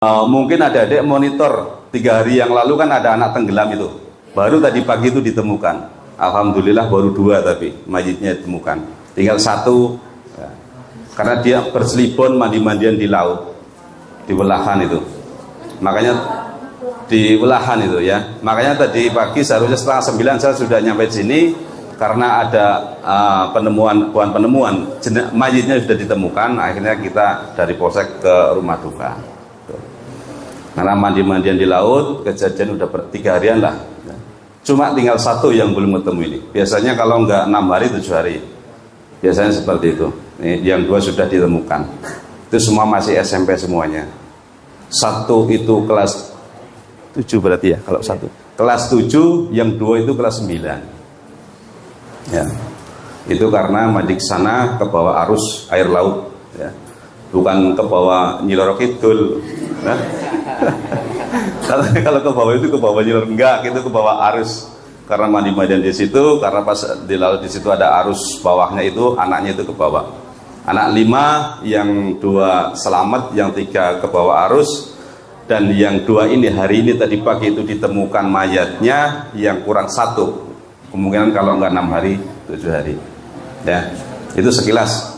Mungkin adik-adik monitor 3 hari yang lalu kan ada anak tenggelam itu, baru tadi pagi itu ditemukan. Alhamdulillah baru 2 tapi mayitnya ditemukan, tinggal 1 ya. Karena dia berselibon mandi-mandian di laut, di Welahan itu, makanya di Welahan itu ya. Makanya tadi pagi seharusnya setengah 9 saya sudah nyampe sini, karena ada bukan penemuan, mayitnya sudah ditemukan. Akhirnya kita dari polsek ke rumah duka. Karena mandi-mandian di laut, kejadian udah 3 harian lah. Cuma tinggal 1 yang belum ketemu ini. Biasanya kalau nggak 6 hari, 7 hari. Biasanya seperti itu. Ini yang 2 sudah ditemukan. Itu semua masih SMP semuanya. 1 itu kelas 7 berarti ya, kalau 1. Kelas 7, yang 2 itu kelas 9. Ya. Itu karena mandi ke sana ke bawah arus air laut. Ya. Bukan ke bawah Nyiloro Kidul. Nah. Kalau ke bawah itu ke bawah Nyiloro, enggak, gitu ke bawah arus. Karena mandi-mandian di situ, karena pas di laut di situ ada arus bawahnya itu, anaknya itu ke bawah. Anak 5, yang 2 selamat, yang 3 ke bawah arus, dan yang 2 ini hari ini tadi pagi itu ditemukan mayatnya, yang kurang 1. Kemungkinan kalau enggak 6 hari, 7 hari. Ya, itu sekilas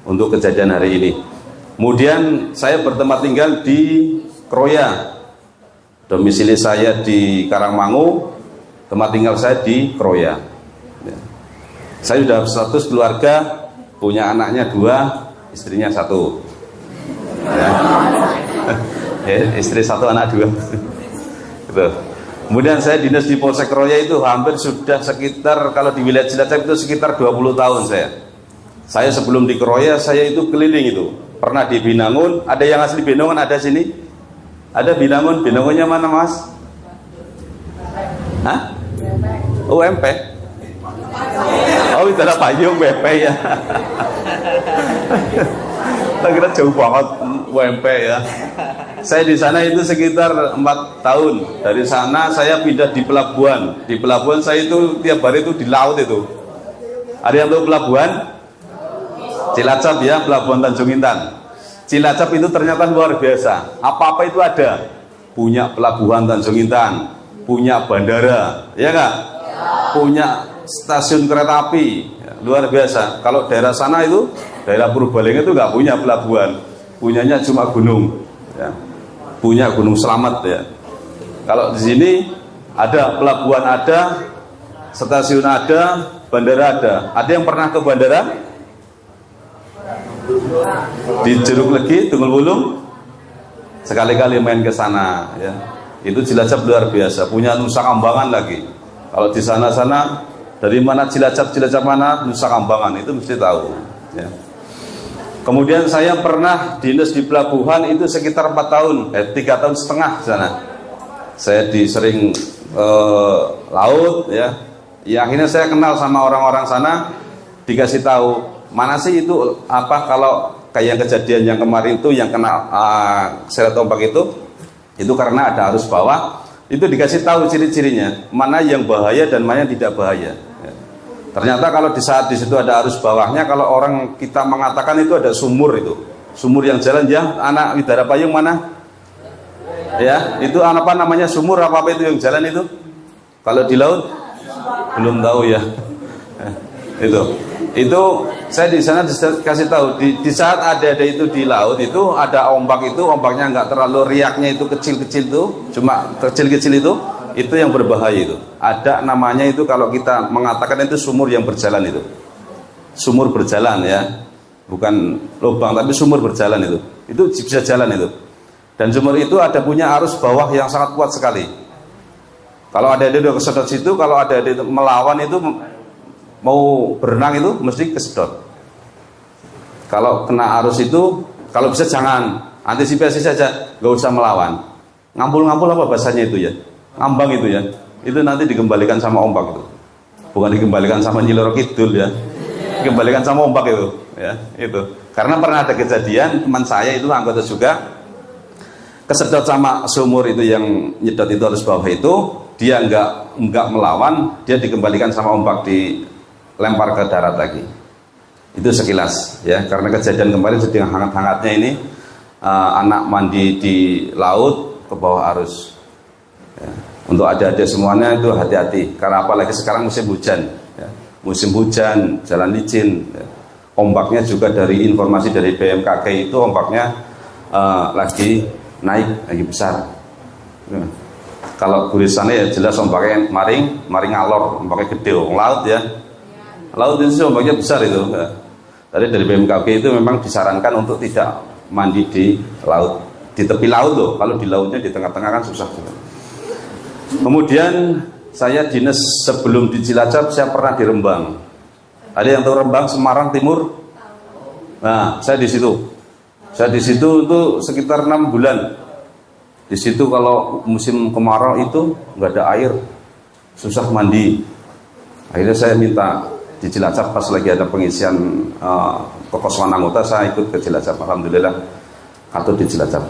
untuk kejadian hari ini. Kemudian saya bertempat tinggal di Kroya, domisili saya di Karangmangu, tempat tinggal saya di Kroya. Ya. Saya sudah status keluarga, punya anaknya 2, istrinya 1. Ya. Istri 1, anak 2. Gitu. Kemudian saya dinas di Polsek Kroya itu hampir sudah sekitar, kalau di wilayah Cilacap itu sekitar 20 tahun saya. Saya sebelum di Kroya, saya itu keliling itu. Pernah di Binangun, ada yang asli Binangun ada sini? Ada Binangun, Binangunnya mana Mas? Hah? UMP? Oh, itu ada payung BP ya. Saya kira jauh banget UMP ya. Saya di sana itu sekitar 4 tahun. Dari sana saya pindah di pelabuhan. Di pelabuhan saya itu tiap hari itu di laut itu. Ada yang tahu pelabuhan? Cilacap ya, pelabuhan Tanjung Intan. Cilacap itu ternyata luar biasa. Apa-apa itu ada. Punya pelabuhan Tanjung Intan, punya bandara, ya enggak? Punya stasiun kereta api, ya, luar biasa. Kalau daerah sana itu, daerah Purbalingga itu enggak punya pelabuhan, punyanya cuma gunung, ya. Punya Gunung Slamet ya. Kalau di sini ada pelabuhan, ada stasiun, ada bandara, ada. Ada yang pernah ke bandara? Di Jeruk Legi, Tunggul Wulung, sekali-kali main ke sana ya. Itu Cilacap luar biasa, punya Nusa Kambangan lagi. Kalau di sana-sana, dari mana Cilacap mana Nusa Kambangan, itu mesti tahu ya. Kemudian saya pernah dinas di pelabuhan itu sekitar 4 tahun, 3 tahun setengah sana. Saya sering laut ya. Ya akhirnya saya kenal sama orang-orang sana, dikasih tahu mana sih itu apa, kalau kayak kejadian yang kemarin itu yang kena seret ombak itu karena ada arus bawah. Itu dikasih tahu ciri-cirinya, mana yang bahaya dan mana yang tidak bahaya ya. Ternyata kalau di saat di situ ada arus bawahnya, kalau orang kita mengatakan itu ada sumur, itu sumur yang jalan ya, anak Widara Payung mana ya, itu apa namanya, sumur apa itu yang jalan itu, kalau di laut belum tahu ya. Itu saya di sana dikasih tahu di saat ada itu di laut itu ada ombak, itu ombaknya nggak terlalu riaknya, itu kecil-kecil tuh, cuma kecil-kecil itu yang berbahaya itu. Ada namanya itu, kalau kita mengatakan itu sumur yang berjalan, itu sumur berjalan ya, bukan lubang tapi sumur berjalan, itu bisa jalan itu. Dan sumur itu ada punya arus bawah yang sangat kuat sekali. Kalau ada udah kesedot situ, kalau ada melawan itu, mau berenang itu mesti kesedot. Kalau kena arus itu, kalau bisa jangan, antisipasi saja, nggak usah melawan. Ngampul-ngampul apa bahasanya itu ya, ngambang itu ya, itu nanti dikembalikan sama ombak itu, bukan dikembalikan sama Nyiloro Kidul ya, dikembalikan sama ombak itu ya. Itu karena pernah ada kejadian, teman saya itu anggota juga kesedot sama sumur itu, yang nyedot itu arus bawah itu, dia nggak melawan, dia dikembalikan sama ombak, dilempar ke darat lagi. Itu sekilas ya, karena kejadian kemarin sedang hangat-hangatnya ini, anak mandi di laut ke bawah arus. Ya. Untuk adik-adik semuanya itu hati-hati, karena apalagi sekarang musim hujan. Ya. Musim hujan, jalan licin. Ya. Ombaknya juga dari informasi dari BMKG itu ombaknya lagi naik, lagi besar. Ya. Kalau gurisannya ya jelas ombaknya maring alor, ombaknya gede, laut ya. Laut itu ombaknya besar itu. Ya. Tadi dari BMKG itu memang disarankan untuk tidak mandi di laut, di tepi laut loh. Kalau di lautnya di tengah-tengah kan susah juga. Kemudian saya dinas sebelum di Cilacap, saya pernah di Rembang. Ada yang tahu Rembang, Semarang Timur? Nah, saya di situ. Saya di situ itu sekitar 6 bulan. Di situ kalau musim kemarau itu nggak ada air, susah mandi. Akhirnya saya minta di Cilacap pas lagi ada pengisian kekosongan anggota, saya ikut ke Cilacap. Alhamdulillah atau di Cilacap.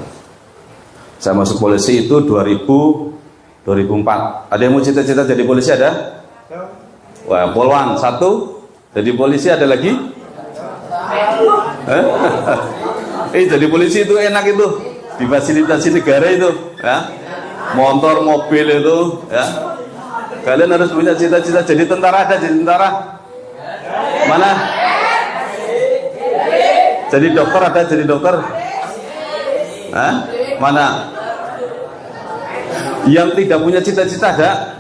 Saya masuk polisi itu 2004. Ada yang mau cita-cita jadi polisi ada? Wah, Polwan satu. Jadi polisi ada lagi? Jadi polisi itu enak itu. Difasilitasi negara itu, ya. Motor, mobil itu, ya. Kalian harus punya cita-cita jadi tentara, ada jadi tentara. Mana? Jadi dokter ada jadi dokter? Hah? Mana? Yang tidak punya cita-cita ada?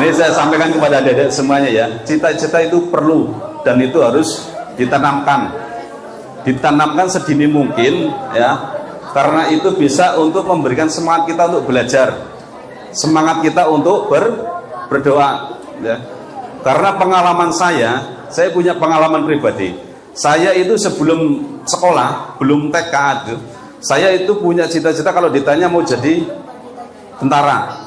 Ini saya sampaikan kepada adik-adik semuanya ya. Cita-cita itu perlu dan itu harus ditanamkan sedini mungkin ya, karena itu bisa untuk memberikan semangat kita untuk belajar, semangat kita untuk berdoa ya. Karena pengalaman saya punya pengalaman pribadi. Saya itu sebelum sekolah, belum TK itu, saya itu punya cita-cita kalau ditanya mau jadi tentara.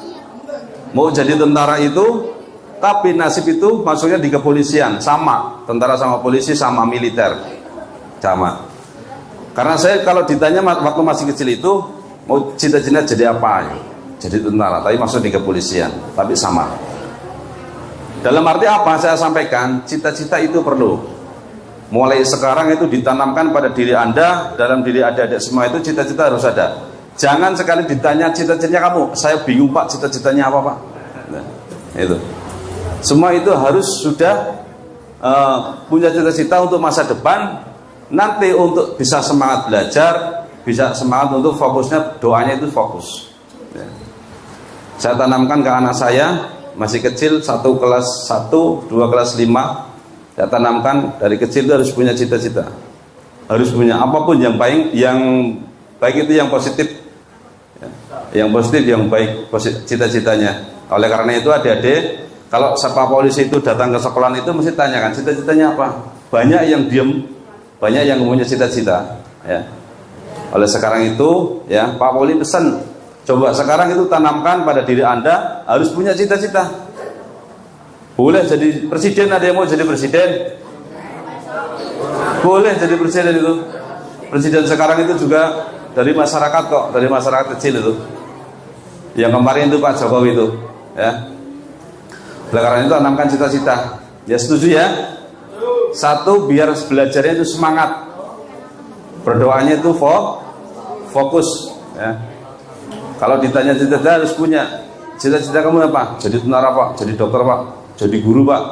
Mau jadi tentara itu, tapi nasib itu masuknya di kepolisian, sama tentara sama polisi sama militer, sama. Karena saya kalau ditanya waktu masih kecil itu mau cita-cita jadi apa? Jadi tentara, tapi masuk di kepolisian, tapi sama. Dalam arti apa? Saya sampaikan, cita-cita itu perlu. Mulai sekarang itu ditanamkan pada diri Anda, dalam diri adik-adik semua itu cita-cita harus ada. Jangan sekali ditanya cita-citanya kamu, saya bingung Pak, cita-citanya apa Pak? Nah, itu. Semua itu harus sudah punya cita-cita untuk masa depan. Nanti untuk bisa semangat belajar, bisa semangat untuk fokusnya, doanya itu fokus. Ya. Saya tanamkan ke anak saya, masih kecil, 1 kelas 1, 2 kelas 5. Saya tanamkan dari kecil itu harus punya cita-cita. Harus punya apapun yang baik itu yang positif. Yang positif, yang baik cita-citanya. Oleh karena itu adik-adik, kalau siapa polisi itu datang ke sekolahan itu mesti tanyakan cita-citanya apa. Banyak yang diam, banyak yang punya cita-cita ya. Oleh sekarang itu ya, Pak Poli pesan, coba sekarang itu tanamkan pada diri Anda harus punya cita-cita. Boleh jadi presiden, ada yang mau jadi presiden? Boleh jadi presiden itu. Presiden sekarang itu juga dari masyarakat kok, dari masyarakat kecil itu. Yang kemarin itu Pak Jokowi itu, ya. Oleh karena itu tanamkan cita-cita. Ya setuju ya? Satu, biar belajarnya itu semangat. Berdoanya itu fokus, ya. Kalau ditanya cita-cita harus punya. Cita-cita kamu apa? Jadi tentara Pak, jadi dokter Pak, jadi guru Pak,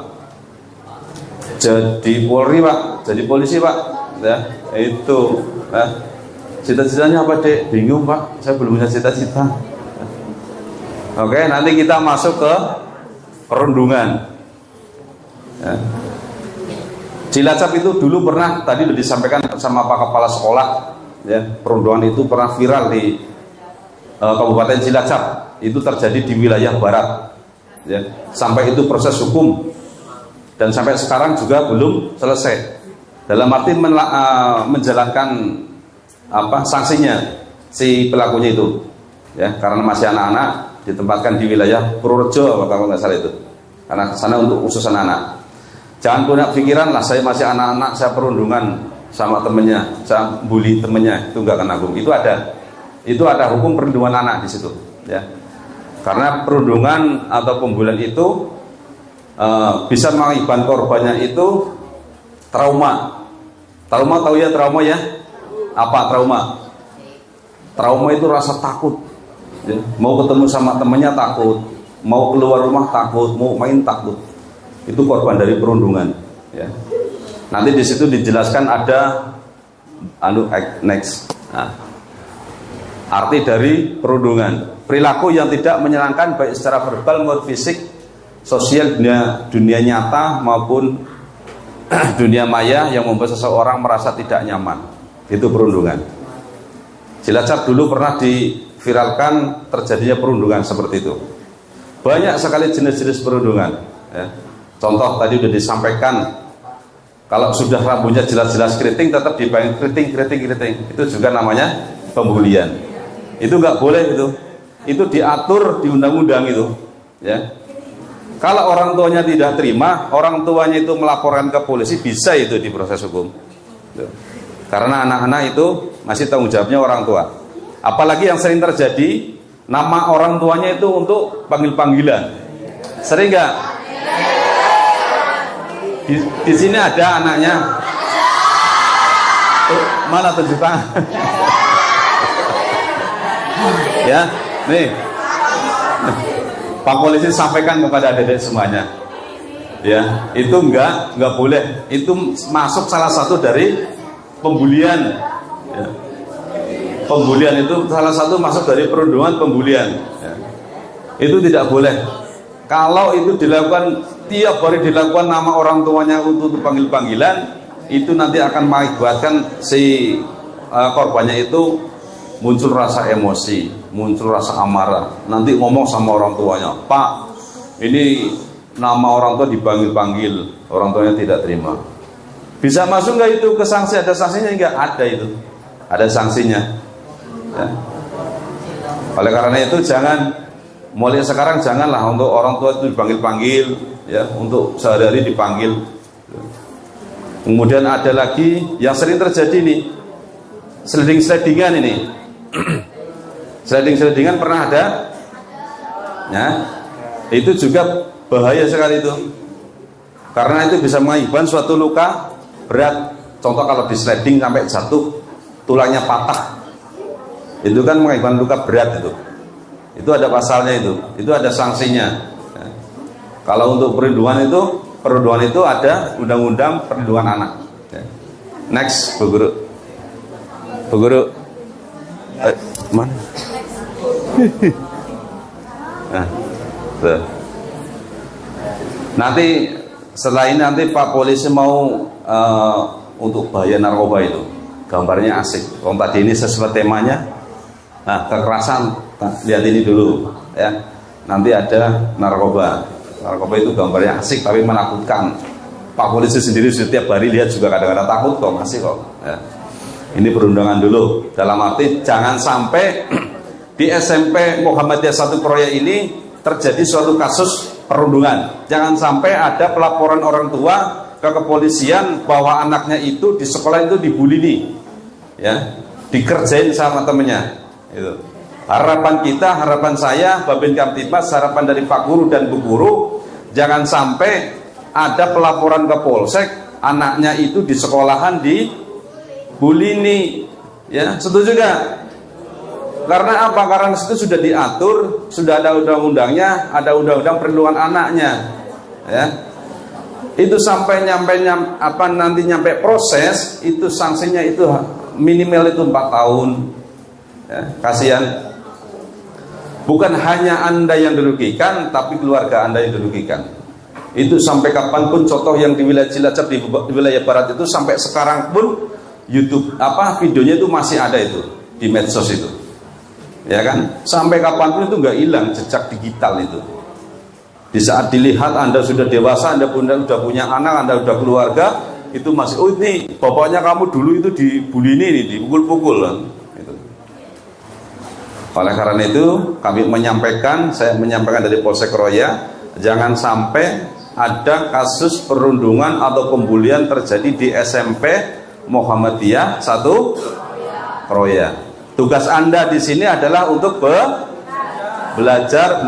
jadi Polri Pak, jadi polisi Pak, ya. Itu, ya. Cita-citanya apa Dek? Bingung Pak, saya belum punya cita-cita. Oke, nanti kita masuk ke perundungan ya. Cilacap itu dulu pernah, tadi sudah disampaikan sama Pak Kepala Sekolah ya, perundungan itu pernah viral di Kabupaten Cilacap. Itu terjadi di wilayah barat ya. Sampai itu proses hukum dan sampai sekarang juga belum selesai. Dalam arti menjalankan sanksinya si pelakunya itu ya, karena masih anak-anak, ditempatkan di wilayah Purworejo kalau nggak salah itu, karena sana untuk khusus anak-anak. Jangan punya pikiran lah saya masih anak-anak, saya perundungan sama temennya, saya bully temennya, itu nggak kena hukum. Itu ada hukum perlindungan anak di situ ya, karena perundungan atau pembulian itu bisa mengakibatkan korbannya itu Trauma. Trauma tahu ya trauma ya? Apa trauma? Trauma itu rasa takut. Ya. Mau ketemu sama temannya takut, mau keluar rumah takut, mau main takut. Itu korban dari perundungan. Ya. Nanti di situ dijelaskan ada next. Nah, arti dari perundungan. Perilaku yang tidak menyenangkan baik secara verbal maupun fisik, sosial, dunia nyata maupun dunia maya yang membuat seseorang merasa tidak nyaman. Itu perundungan. Cilacap dulu pernah diviralkan terjadinya perundungan seperti itu. Banyak sekali jenis-jenis perundungan. Ya. Contoh tadi sudah disampaikan, kalau sudah rambutnya jelas-jelas keriting tetap dibayang keriting. Itu juga namanya pembulian. Itu nggak boleh itu. Itu diatur di undang-undang itu. Ya. Kalau orang tuanya tidak terima, orang tuanya itu melaporkan ke polisi, bisa itu diproses hukum. Karena anak-anak itu masih tanggung jawabnya orang tua. Apalagi yang sering terjadi, nama orang tuanya itu untuk panggil-panggilan. Sering nggak? Di sini ada anaknya. Mana tunjuk tangan? Ya, nih. Pak polisi sampaikan kepada adik-adik semuanya, ya itu enggak boleh, itu masuk salah satu dari pembulian. Ya. Pembulian itu salah satu masuk dari perundungan pembulian. Ya. Itu tidak boleh. Kalau itu dilakukan tiap hari dilakukan nama orang tuanya untuk panggil-panggilan, itu nanti akan mengakibatkan si korbannya itu muncul rasa emosi, muncul rasa amarah. Nanti ngomong sama orang tuanya, Pak, ini nama orang tua dipanggil-panggil, orang tuanya tidak terima. Bisa masuk nggak itu ke sanksi? Ada sanksinya nggak? Ada itu, ada sanksinya. Ya. Oleh karena itu mulai sekarang janganlah untuk orang tua itu dipanggil-panggil, ya, untuk sehari-hari dipanggil. Kemudian ada lagi yang sering terjadi nih, sliding-slidingan ini. Sliding-slidingan pernah ada? Ya, itu juga bahaya sekali itu. Karena itu bisa mengakibatkan suatu luka berat. Contoh kalau di sliding sampai jatuh, tulangnya patah. Itu kan mengakibatkan luka berat itu. Itu ada pasalnya itu. Itu ada sanksinya. Ya. Kalau untuk perlindungan itu ada undang-undang perlindungan anak. Ya. Next, Bu Guru. Bu Guru. Mana? Nah, nanti setelah ini nanti Pak polisi mau untuk bahaya narkoba itu, gambarnya asik. Om tadi ini sesuai temanya. Nah, kekerasan, lihat ini dulu, ya. Nanti ada narkoba. Narkoba itu gambarnya asik tapi menakutkan. Pak polisi sendiri setiap hari lihat juga kadang-kadang takut kok, masih kok. Ya. Ini perundangan dulu. Dalam arti jangan sampai di SMP Muhammadiyah 1 Kroya ini terjadi suatu kasus perundungan. Jangan sampai ada pelaporan orang tua ke kepolisian bahwa anaknya itu di sekolah itu dibully nih, ya, dikerjain sama temennya. Itu. Harapan kita, harapan saya, Babin Kamtibmas, harapan dari Pak Guru dan Bu Guru, jangan sampai ada pelaporan ke Polsek anaknya itu di sekolahan dibully nih, ya, setuju gak? Karena apa? Karena itu sudah diatur, sudah ada undang-undangnya, ada undang-undang perlindungan anaknya, ya. Itu sampai nyampe proses itu sanksinya itu minimal itu 4 tahun, ya. Kasihan. Bukan hanya Anda yang dirugikan, tapi keluarga Anda yang dirugikan. Itu sampai kapanpun. Contoh yang di wilayah Cilacap, di wilayah Barat itu sampai sekarang pun YouTube videonya itu masih ada itu di medsos itu. Ya kan, sampai kapanpun itu nggak hilang jejak digital itu. Di saat dilihat Anda sudah dewasa, Anda sudah punya anak, Anda sudah keluarga, itu masih, oh ini bapaknya kamu dulu itu dibully ini, dipukul-pukul kan. Gitu. Oleh karena itu saya menyampaikan dari Polsek Kroya, jangan sampai ada kasus perundungan atau pembulian terjadi di SMP Muhammadiyah 1 Kroya. Tugas Anda di sini adalah untuk belajar,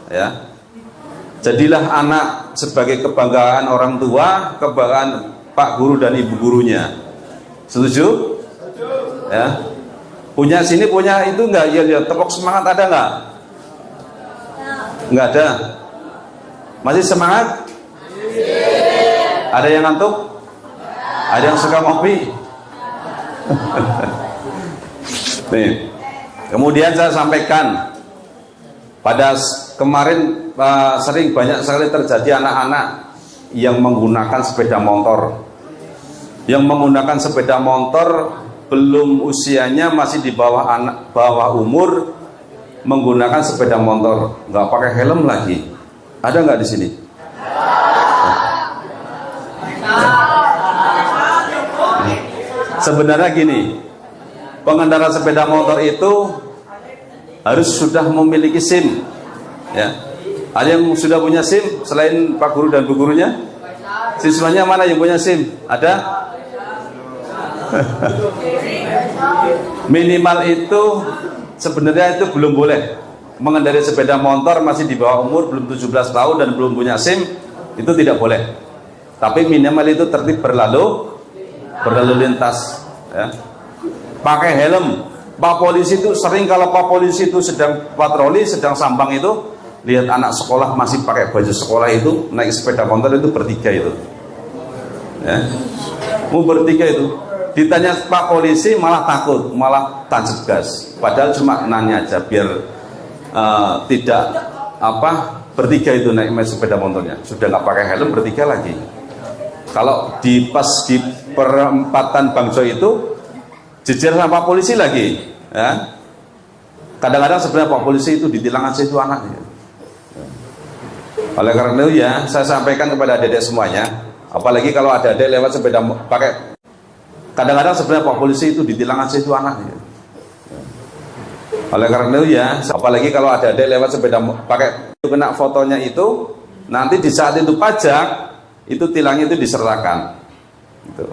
ya. Jadilah anak sebagai kebanggaan orang tua, kebanggaan pak guru dan ibu gurunya. Setuju? Ya. Punya sini, punya itu enggak? Ya, ya, tepuk semangat ada enggak? Enggak ada. Masih semangat? Ada yang ngantuk? Ada yang suka ngopi? Nih. Kemudian saya sampaikan pada kemarin sering banyak sekali terjadi anak-anak yang menggunakan sepeda motor. Yang menggunakan sepeda motor belum usianya, masih di bawah umur, menggunakan sepeda motor, nggak pakai helm lagi. Ada nggak di sini? Sebenarnya gini, pengendara sepeda motor itu harus sudah memiliki SIM, ya. Ada yang sudah punya SIM selain Pak Guru dan Bu Gurunya? Siswanya mana yang punya SIM? Ada? Minimal itu sebenarnya itu belum boleh. Mengendarai sepeda motor masih di bawah umur, belum 17 tahun dan belum punya SIM, itu tidak boleh. Tapi minimal itu tertib berlalu lintas, ya. Pakai helm. Pak polisi itu sering, kalau Pak polisi itu sedang patroli, sedang sambang itu, lihat anak sekolah masih pakai baju sekolah itu naik sepeda motor itu bertiga itu, ya. Mau bertiga itu, ditanya Pak polisi malah takut, malah tancap gas. Padahal cuma nanya aja biar tidak bertiga itu naik sepeda motornya. Sudah nggak pakai helm bertiga lagi. Kalau pas di perempatan Bangjo itu jejer sama Pak polisi lagi, ya. Kadang-kadang sebenarnya Pak polisi itu ditilang aja itu anaknya. Oleh karena itu ya, saya sampaikan kepada adik-adik semuanya, apalagi kalau ada adik lewat sepeda pakai, kadang-kadang sebenarnya Pak polisi itu ditilang aja itu anaknya. Oleh karena itu ya, apalagi kalau ada adik lewat sepeda pakai, kena fotonya itu, nanti di saat itu pajak, itu tilangnya itu disertakan. Gitu.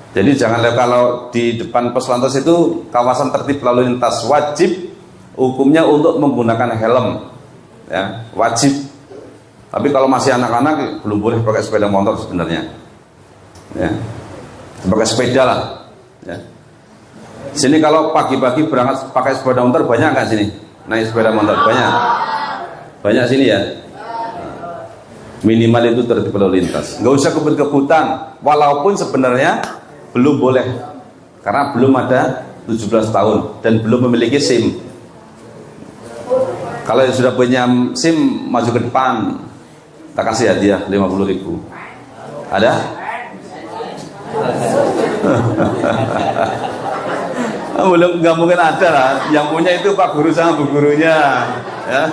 Jadi jangan kalau di depan pos lantas itu kawasan tertib lalu lintas, wajib hukumnya untuk menggunakan helm, ya, wajib. Tapi kalau masih anak-anak belum boleh pakai sepeda motor sebenarnya, ya, pakai sepeda lah, ya. Sini kalau pagi-pagi berangkat pakai sepeda motor banyak nggak sini? Naik sepeda motor banyak sini ya. Minimal itu tertib lalu lintas, nggak usah kebut-kebutan, walaupun sebenarnya belum boleh karena belum ada 17 tahun dan belum memiliki SIM. Kalau yang sudah punya SIM maju ke depan, kita kasih hadiah 50.000. Ada? Belum, nggak mungkin ada lah. Yang punya itu Pak Guru sama Bu Gurunya, ya.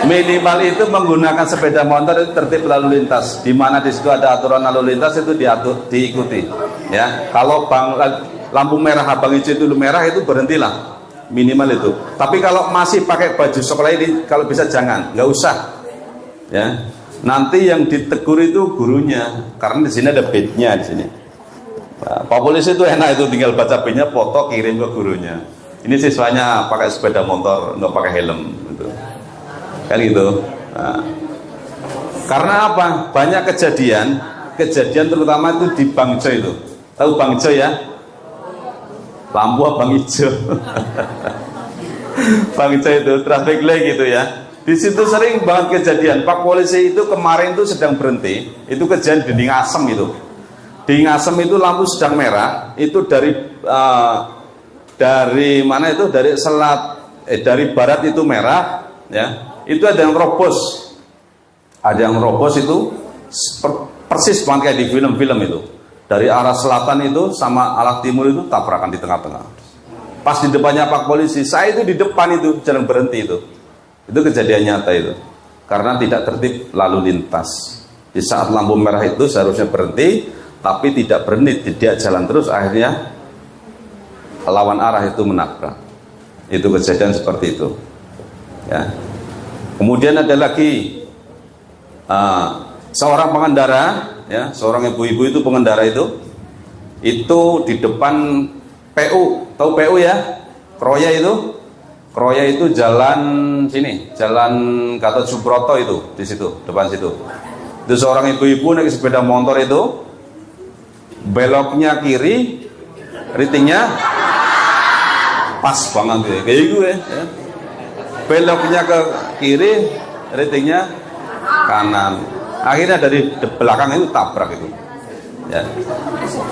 Minimal itu menggunakan sepeda motor itu tertib lalu lintas. Di mana di situ ada aturan lalu lintas itu diikuti. Ya, kalau lampu merah, abang hijau itu merah itu berhentilah. Minimal itu. Tapi kalau masih pakai baju sekolah ini, kalau bisa jangan, nggak usah. Ya, nanti yang ditegur itu gurunya, karena di sini ada bednya di sini. Nah, Pak polisi itu enak itu tinggal baca bednya, foto kirim ke gurunya. Ini siswanya pakai sepeda motor, nggak pakai helm. Gitu. Kan gitu. Nah, karena apa? Banyak kejadian terutama itu di Bangjo itu. Tahu Bangjo ya? Lampu abang hijau. Bangjo itu traffic light gitu ya. Di situ sering banget kejadian. Pak polisi itu kemarin itu sedang berhenti. Itu kejadian di Ngasem itu. Di Ngasem itu lampu sedang merah. Itu dari mana itu? Dari barat itu merah, ya. Itu ada yang robos, itu persis banget kayak di film-film itu. Dari arah selatan itu sama arah timur itu tabrakan di tengah-tengah. Pas di depannya Pak polisi, saya itu di depan itu jalan berhenti itu kejadian nyata itu. Karena tidak tertib lalu lintas. Di saat lampu merah itu seharusnya berhenti, tapi tidak berhenti, tidak jalan terus, akhirnya lawan arah itu menabrak. Itu kejadian seperti itu, ya. Kemudian ada lagi seorang pengendara, ya, seorang ibu-ibu itu pengendara itu di depan PU, tahu PU ya, Kroya itu, Kroya itu jalan sini, jalan Gatot Subroto itu, di situ, depan situ. Itu seorang ibu-ibu naik sepeda motor itu, beloknya kiri, ritingnya pas banget kayak gue. Ya. Beloknya ke kiri, ritingnya kanan. Akhirnya dari belakang itu tabrak itu. Ya.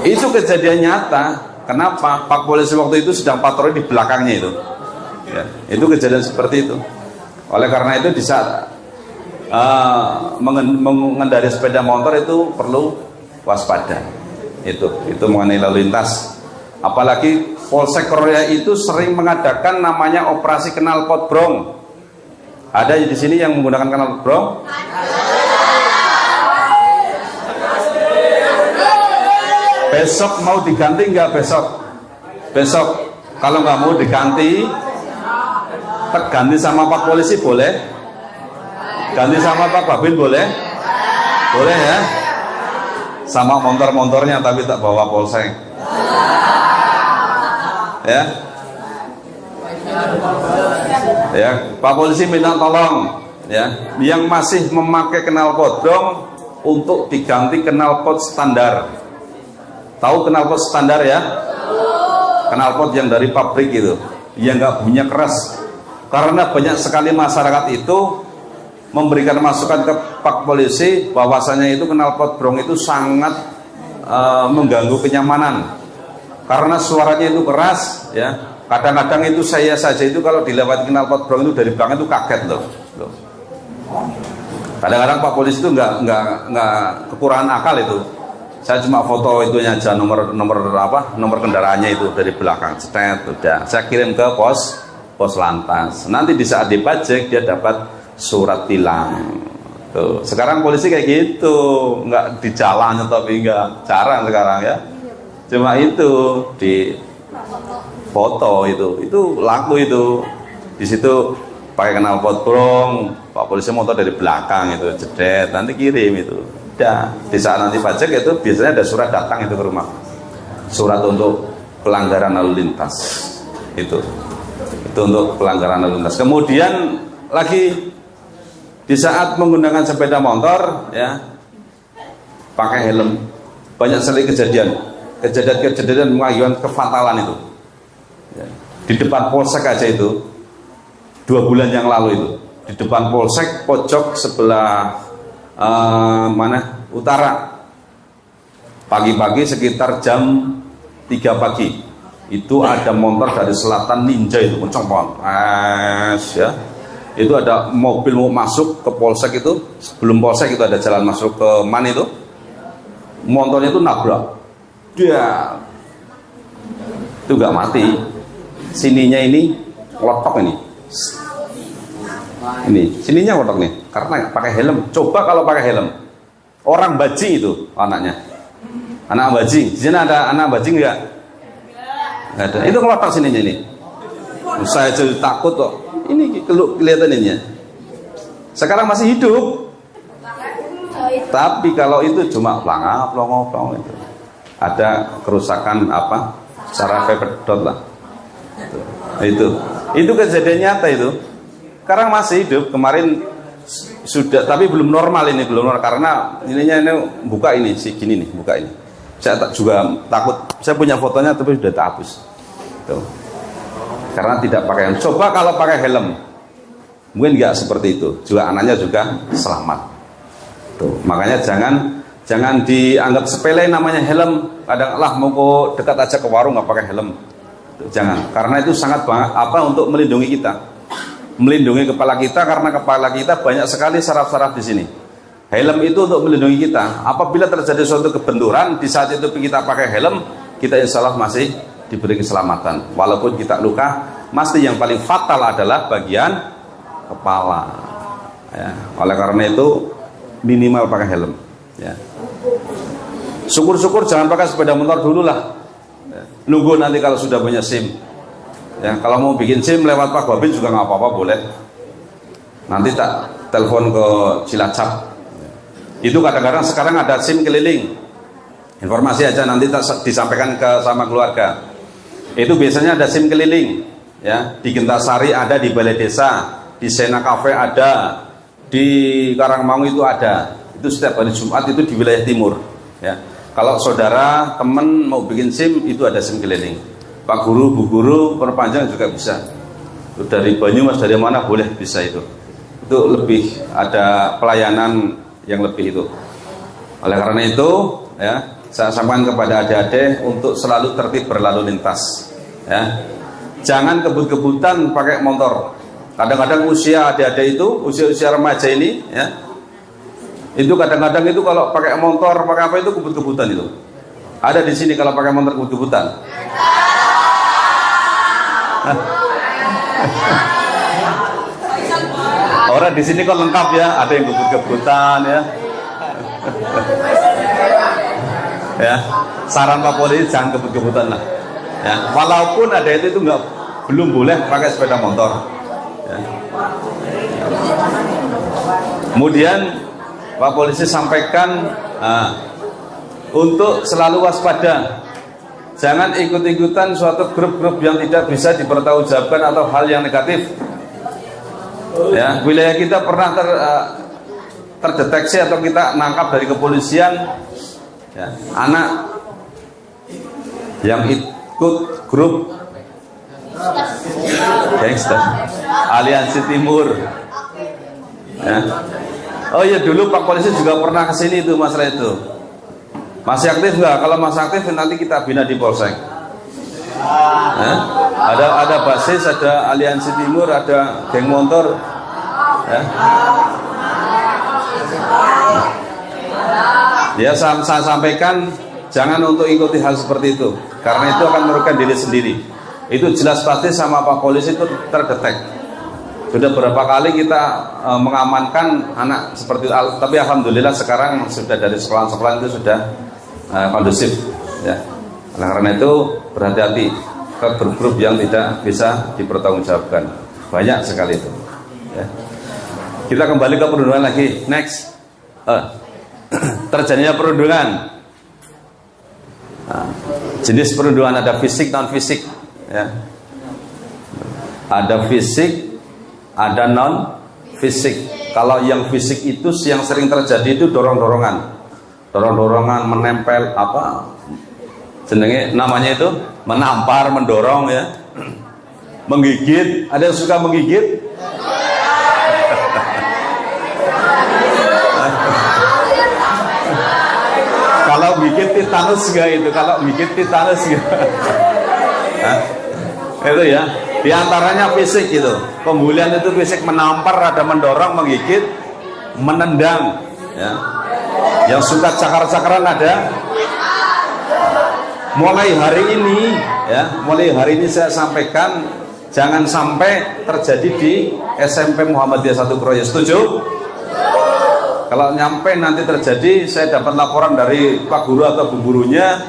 Itu kejadian nyata. Kenapa? Pak polisi waktu itu sedang patroli di belakangnya itu. Ya, itu kejadian seperti itu. Oleh karena itu di saat mengendari sepeda motor itu perlu waspada. Itu mengenai lalu lintas. Apalagi Polsek Kroya itu sering mengadakan namanya operasi knalpot brong. Ada di sini yang menggunakan knalpot brong? Besok mau diganti nggak besok? Besok kalau nggak mau diganti, ganti sama Pak Polisi boleh? Ganti sama Pak Babin boleh? Boleh ya? Sama motor-motornya tapi tak bawa polsek. Ya. Ya, Pak Polisi minta tolong ya, yang masih memakai knalpot brong untuk diganti knalpot standar. Tahu knalpot standar ya? Knalpot yang dari pabrik itu, yang nggak bunyinya keras. Karena banyak sekali masyarakat itu memberikan masukan ke Pak Polisi bahwasanya itu knalpot brong itu sangat mengganggu kenyamanan karena suaranya itu keras ya. Kadang-kadang itu saya saja itu kalau dilewati knalpot brong itu dari belakang itu kaget loh. Kadang-kadang Pak Polisi itu nggak kekurangan akal itu. Saya cuma foto itunya aja, nomor kendaraannya itu dari belakang, cetet, udah saya kirim ke pos lantas. Nanti di saat dipajak dia dapat surat tilang. Tuh, sekarang polisi kayak gitu, nggak di jalan tapi nggak, jarang sekarang ya. Cuma itu di foto itu laku itu. Di situ pakai knalpot brong, Pak Polisi motor dari belakang itu, jedet, nanti kirim itu. Udah, di saat nanti pajak itu biasanya ada surat datang itu ke rumah. Surat untuk pelanggaran lalu lintas. Itu untuk pelanggaran lalu lintas. Kemudian lagi di saat menggunakan sepeda motor ya, pakai helm. Banyak sekali kejadian mengakibatkan kefatalan itu ya. Di depan polsek aja itu 2 bulan yang lalu itu, di depan polsek pojok sebelah utara, pagi-pagi sekitar jam 3 pagi itu ada motor dari selatan Ninja itu kencang banget ya. Itu ada mobil mau masuk ke polsek itu, sebelum polsek itu ada jalan masuk ke mana itu, motornya itu nabrak dia, itu gak mati, sininya ini lotok ini sininya lotok nih karena pakai helm. Coba kalau pakai helm, orang bajing itu anaknya, anak bajing di sini ada anak bajing nggak? Nggak ada. Itu lotok sininya ini, saya jadi takut kok. Ini kelihatan ininya. Sekarang masih hidup. Tapi kalau itu cuma pelongo itu. Ada kerusakan apa? Secara pepedot lah. Itu kejadian nyata itu. Sekarang masih hidup. Kemarin sudah, tapi belum normal ini, belum normal karena ini buka ini si gini nih, buka ini. Saya juga takut. Saya punya fotonya tapi sudah tak hapus. Tuh. Karena tidak pakai helm. Coba kalau pakai helm, mungkin nggak seperti itu. Juga anaknya juga selamat. Tuh, makanya jangan dianggap sepele namanya helm. Kadang lah mau ke dekat aja ke warung nggak pakai helm. Tuh, jangan. Karena itu sangat banget untuk melindungi kita, melindungi kepala kita karena kepala kita banyak sekali saraf-saraf di sini. Helm itu untuk melindungi kita. Apabila terjadi suatu kebenturan di saat itu kita pakai helm, kita insya Allah masih diberi keselamatan. Walaupun kita luka, pasti yang paling fatal adalah bagian kepala. Ya, oleh karena itu minimal pakai helm. Ya. Syukur-syukur jangan pakai sepeda motor dulu lah. Ya. Nunggu nanti kalau sudah punya SIM. Ya, kalau mau bikin SIM lewat Pak Babin juga nggak apa-apa, boleh. Nanti tak telepon ke Cilacap. Itu kadang-kadang sekarang ada SIM keliling. Informasi aja nanti tak disampaikan ke sama keluarga. Itu biasanya ada SIM keliling ya, di Gentasari ada, di Balai Desa, di Sena Cafe ada, di Karangmangu itu ada. Itu setiap hari Jumat itu di wilayah timur, ya. Kalau saudara teman mau bikin SIM itu ada SIM keliling. Pak Guru, Bu Guru perpanjang juga bisa. Dari Banyumas, dari mana boleh bisa itu. Itu lebih ada pelayanan yang lebih itu. Oleh karena itu, ya, saya sampaikan kepada adik-adik untuk selalu tertib berlalu lintas, ya. Jangan kebut-kebutan pakai motor. Kadang-kadang usia adik-adik itu, usia remaja ini, ya, itu kadang-kadang itu kalau pakai motor, pakai apa itu kebut-kebutan itu. Ada di sini kalau pakai motor kebut-kebutan. Orang di sini kok lengkap ya, ada yang kebut-kebutan ya. Ya, saran Pak Polisi jangan kebut-kebutan lah. Ya, walaupun ada itu belum boleh pakai sepeda motor. Ya. Kemudian Pak Polisi sampaikan untuk selalu waspada, jangan ikut-ikutan suatu grup-grup yang tidak bisa dipertanggungjawabkan atau hal yang negatif. Ya, wilayah kita pernah terdeteksi atau kita nangkap dari kepolisian, ya, anak yang ikut grup gangster Aliansi Timur. Ya. Oh iya, dulu Pak Polisi juga pernah kesini itu masalah itu. Masih aktif nggak? Kalau masih aktif nanti kita bina di Polsek. Ya. Ada basis, ada Aliansi Timur, ada geng motor. Ya, ya saya sampaikan jangan untuk ikuti hal seperti itu, karena itu akan merugikan diri sendiri. Itu jelas pasti sama Pak Polisi itu terdetek. Sudah berapa kali kita mengamankan anak seperti itu, tapi alhamdulillah sekarang sudah dari sekolah-sekolah itu sudah kondusif, ya. Nah, karena itu berhati-hati ke grup-grup yang tidak bisa dipertanggungjawabkan. Banyak sekali itu, ya. Kita kembali ke perundungan lagi. Next, terjadinya perundungan. Nah, jenis perundungan ada fisik, non fisik, ya. Ada fisik, ada non fisik. Kalau yang fisik itu yang sering terjadi itu dorong-dorongan, menempel, apa jenenge namanya itu, menampar, mendorong, ya, menggigit. Ada yang suka menggigit? Kalau gigit titanus enggak itu? Kalau gigit titanus enggak? Itu ya. Di antaranya fisik itu. Pembulian itu fisik, menampar, ada mendorong, menggigit, menendang, ya. Yang suka cakar-cakaran ada. Mulai hari ini, ya, saya sampaikan jangan sampai terjadi di SMP Muhammadiyah 1 Kroya. Setuju? Kalau nyampe nanti terjadi, saya dapat laporan dari Pak Guru atau Bu Gurunya,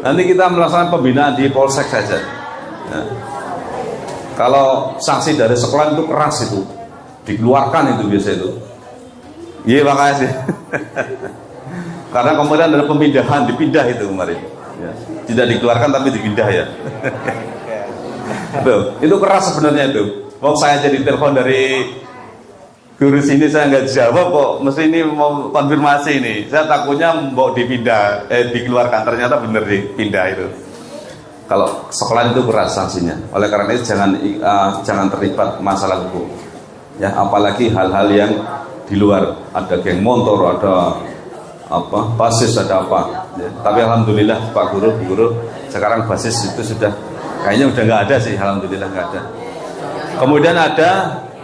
nanti kita melaksanakan pembinaan di Polsek saja. Ya. Kalau sanksi dari sekolah itu keras itu, dikeluarkan itu biasa itu. Iya, makasih. Karena kemudian ada pemindahan, dipindah itu kemarin. Ya. Tidak dikeluarkan tapi dipindah, ya. Tuh, itu keras sebenarnya itu. Mau saya jadi telepon dari guru sini, saya nggak jawab kok, mesti ini mau konfirmasi ini. Saya takutnya mau dipindah, dikeluarkan, ternyata bener dipindah itu. Kalau sekolah itu keras sanksinya. Oleh karena itu jangan terlibat masalah hukum, ya, apalagi hal-hal yang di luar, ada geng motor, ada apa basis, ada apa, ya. Tapi alhamdulillah Pak Guru, Bu Guru, sekarang basis itu sudah kayaknya udah nggak ada sih, alhamdulillah nggak ada. Kemudian ada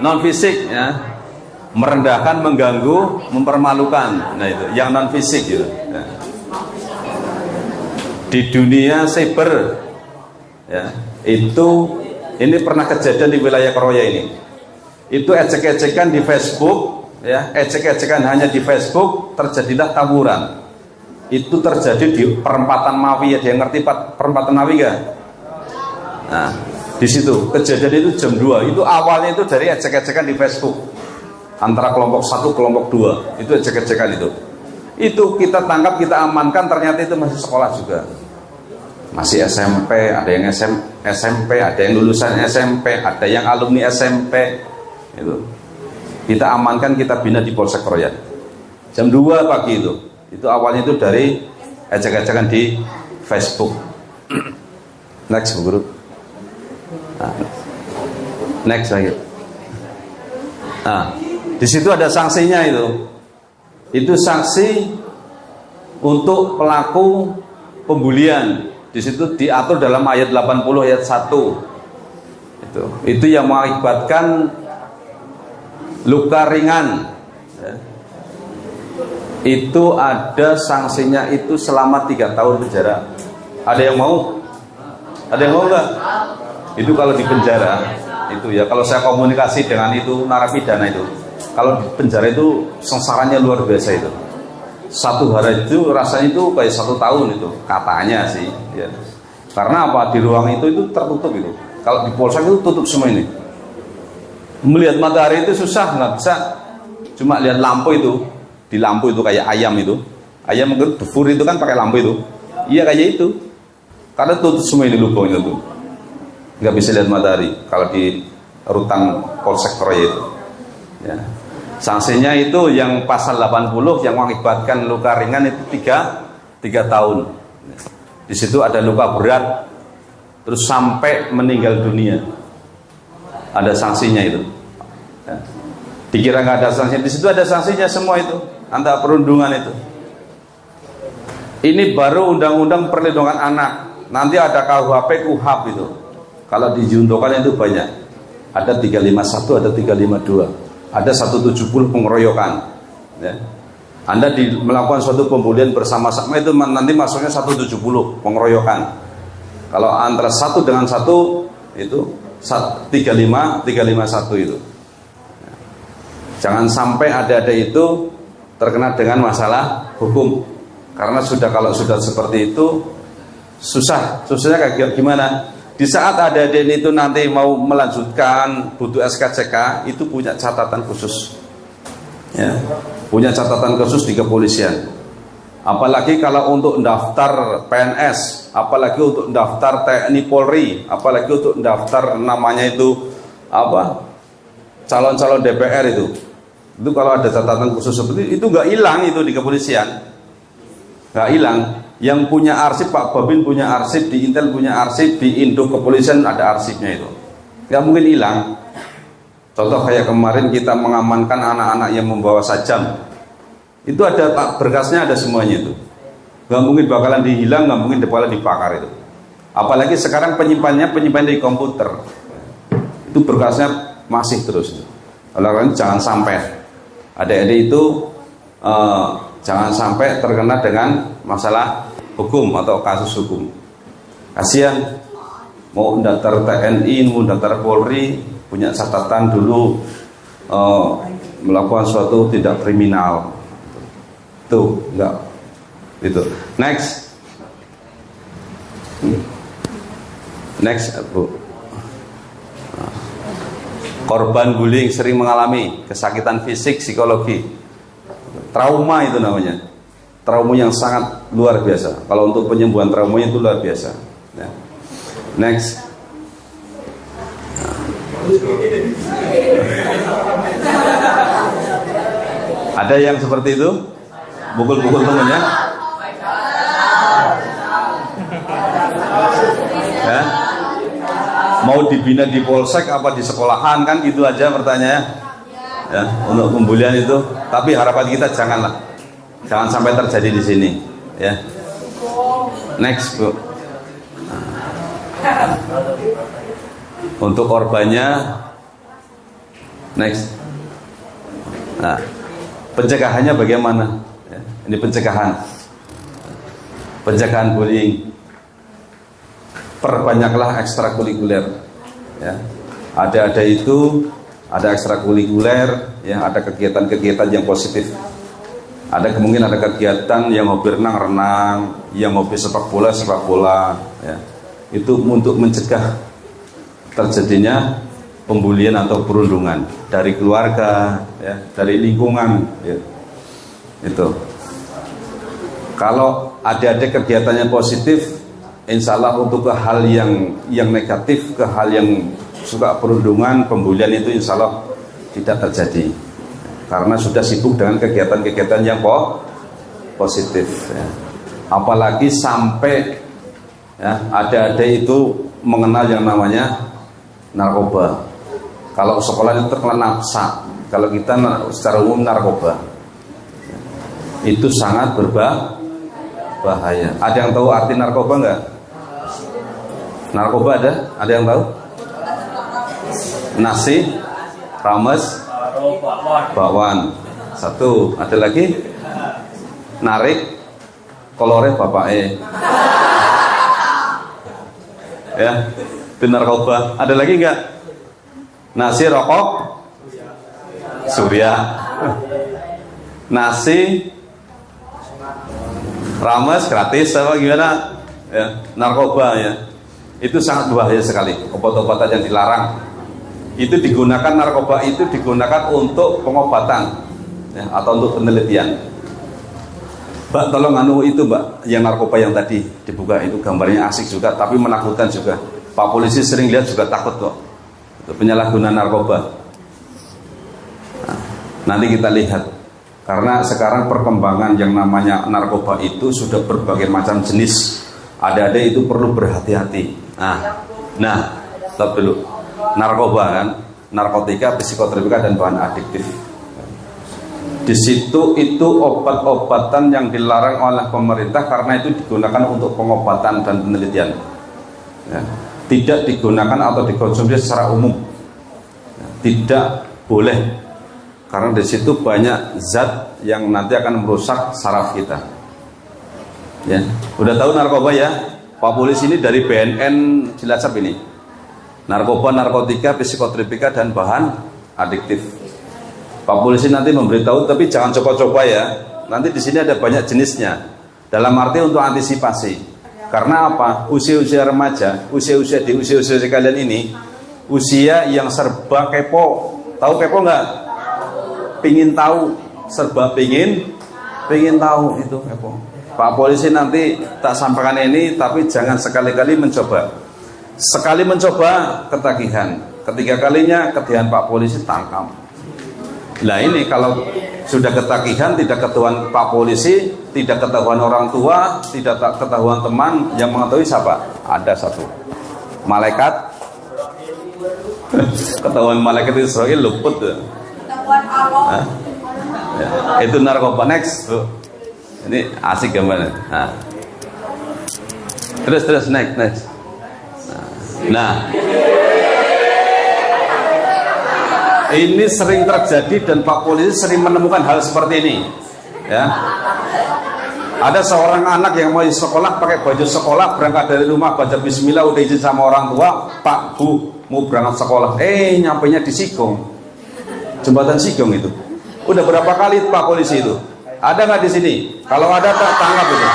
non fisik, ya, merendahkan, mengganggu, mempermalukan. Nah itu yang non fisik gitu, ya. Di dunia cyber, ya, ini pernah kejadian di wilayah Kroya ini. Itu ecek-ecekan di Facebook, ya, ecek-ecekan hanya di Facebook, terjadilah tawuran. Itu terjadi di perempatan Mawi, ya, dia ngerti perempatan Mawi gak? Nah, di situ kejadian itu jam 2. Itu awalnya itu dari ecek-ecekan di Facebook antara kelompok 1, kelompok 2. Itu ecek-ecekan itu kita tangkap, kita amankan, ternyata itu masih sekolah juga. masih SMP, ada yang SMP, ada yang lulusan SMP, ada yang alumni SMP. Itu kita amankan, kita bina di Polsek Kroyan. Jam 2 pagi itu. Itu awalnya itu dari ejek-ejekan di Facebook. Next, Bu Guru. Nah, next lagi. Nah, di situ ada sanksinya itu. Itu sanksi untuk pelaku pembulian. Di situ diatur dalam ayat 80 ayat 1. Itu yang mengakibatkan luka ringan. Itu ada sanksinya itu selama 3 tahun penjara. Ada yang mau? Ada yang mau enggak? Itu kalau di penjara itu ya, kalau saya komunikasi dengan itu narapidana itu, kalau di penjara itu sengsaranya luar biasa itu. 1 hari itu rasanya itu kayak 1 tahun itu katanya sih ya. Karena apa, di ruang itu tertutup itu. Kalau di Polsek itu tutup semua ini. Melihat matahari itu susah, nggak bisa. Cuma lihat lampu itu, di lampu itu kayak ayam itu. Ayam mungkin dufur itu kan pakai lampu itu. Iya kayak itu. Karena tutup semua ini lubangnya tuh. Nggak bisa lihat matahari kalau di rutan Polsek Kroya itu. Ya. Sanksinya itu yang pasal 80 yang mengakibatkan luka ringan itu 3 tahun. Di situ ada luka berat terus sampai meninggal dunia. Ada sanksinya itu. Ya. Dikira nggak ada sanksinya, di situ ada sanksinya semua itu. Antara perundungan itu. Ini baru undang-undang perlindungan anak. Nanti ada KUHP, KUHAP itu. Kalau dijuntukan itu banyak. Ada 351, ada 352. Ada 170 pengeroyokan. Ya. Anda melakukan suatu pembulian bersama-sama itu nanti masuknya 170 pengeroyokan. Kalau antara 1 dengan 1 itu 35, 351 itu. Ya. Jangan sampai ada itu terkena dengan masalah hukum. Karena kalau sudah seperti itu susahnya kayak gimana? Di saat adik-adik itu nanti mau melanjutkan butuh SKCK, itu punya catatan khusus ya, punya catatan khusus di kepolisian. Apalagi kalau untuk daftar PNS, apalagi untuk daftar TNI Polri, apalagi untuk daftar namanya itu apa, calon-calon DPR itu kalau ada catatan khusus seperti itu nggak hilang itu di kepolisian, nggak hilang. Yang punya arsip, Pak Babin punya arsip, di Intel punya arsip, di Indo kepolisian ada arsipnya itu. Nggak mungkin hilang. Contoh kayak kemarin kita mengamankan anak-anak yang membawa sajam. Itu ada berkasnya, ada semuanya itu. Nggak mungkin bakalan dihilang, nggak mungkin bakalan dibakar itu. Apalagi sekarang penyimpan di komputer. Itu berkasnya masih terus. Oleh jangan sampai adik-adik itu jangan sampai terkena dengan masalah hukum atau kasus hukum. Kasihan, mau daftar TNI, mau daftar Polri, punya catatan dulu melakukan suatu tindak kriminal. Tuh, enggak. Itu. Next, Bu. Korban bullying sering mengalami kesakitan fisik, psikologi. Trauma itu namanya. Trauma yang sangat luar biasa. Kalau untuk penyembuhan traumanya itu luar biasa. Ya. Next. Ada yang seperti itu? Pukul-pukul temennya? Ya? Mau dibina di polsek apa di sekolahan kan gitu aja pertanyaannya. Ya, untuk pembulian itu. Tapi harapan kita jangan sampai terjadi di sini, ya. Next, Bu. Untuk korbannya, next. Nah, pencegahannya bagaimana? Ya, ini pencegahan bullying. Perbanyaklah ekstrakurikuler. Ya, ada ekstrakurikuler, ya, ada kegiatan-kegiatan yang positif. Kemungkinan ada kegiatan yang hobi renang, yang hobi sepak bola, ya. Itu untuk mencegah terjadinya pembulian atau perundungan dari keluarga, ya, dari lingkungan, ya. Itu. Kalau ada kegiatannya positif, insya Allah untuk ke hal yang negatif, ke hal yang suka perundungan, pembulian itu insya Allah tidak terjadi, karena sudah sibuk dengan kegiatan-kegiatan yang positif ya. Apalagi sampai ya, adik-adik itu mengenal yang namanya narkoba. Kalau sekolah itu terkena nafsa, kalau kita secara umum narkoba itu sangat berbahaya. Ada yang tahu arti narkoba enggak? Narkoba ada yang tahu? Nasi, rames, bakwan. Satu, ada lagi? Narik, kolore bapake. Ya, itu narkoba. Ada lagi enggak? Nasi, rokok, surya. Nasi, rames gratis apa gimana? Ya, narkoba ya. Itu sangat bahaya sekali. Obat-obatan yang dilarang itu digunakan, narkoba itu digunakan untuk pengobatan ya, atau untuk penelitian. Mbak, tolong itu Mbak, yang narkoba yang tadi dibuka itu gambarnya asik juga, tapi menakutkan juga. Pak polisi sering lihat juga takut kok. Itu penyalahgunaan narkoba. Nah, nanti kita lihat, karena sekarang perkembangan yang namanya narkoba itu sudah berbagai macam jenis. Ada itu perlu berhati-hati. Nah, stop dulu. Narkoba kan, narkotika, psikotropika dan bahan adiktif. Di situ itu obat-obatan yang dilarang oleh pemerintah karena itu digunakan untuk pengobatan dan penelitian. Ya. Tidak digunakan atau dikonsumsi secara umum. Ya. Tidak boleh. Karena di situ banyak zat yang nanti akan merusak saraf kita. Ya, udah tahu narkoba ya? Pak polisi ini dari BNN Cilacap ini. Narkoba, narkotika, psikotropika dan bahan adiktif. Pak polisi nanti memberitahu, tapi jangan coba-coba ya. Nanti di sini ada banyak jenisnya. Dalam arti untuk antisipasi. Karena apa? Usia-usia remaja, usia-usia kalian ini, usia yang serba kepo. Tahu kepo nggak? Pingin tahu, serba pingin tahu itu kepo. Pak polisi nanti tak sampaikan ini, tapi jangan sekali-kali mencoba. Sekali mencoba ketagihan, ketiga kalinya ketagihan Pak polisi tangkap. Nah ini kalau sudah ketagihan, tidak ketahuan Pak polisi, tidak ketahuan orang tua, tidak ketahuan teman, yang mengetahui siapa? Ada satu malaikat. Ketahuan malaikat Israel luput. Nah, ya. Itu narkoba. Next Bu. Ini asik gambarnya. Terus next. Nah, ini sering terjadi dan Pak polisi sering menemukan hal seperti ini. Ya, ada seorang anak yang mau sekolah pakai baju sekolah, berangkat dari rumah baca Bismillah, udah izin sama orang tua, Pak Bu mau berangkat sekolah, nyampainya di Sigong, jembatan Sigong itu. Udah berapa kali Pak polisi itu? Ada nggak di sini? Kalau ada tangkap itu.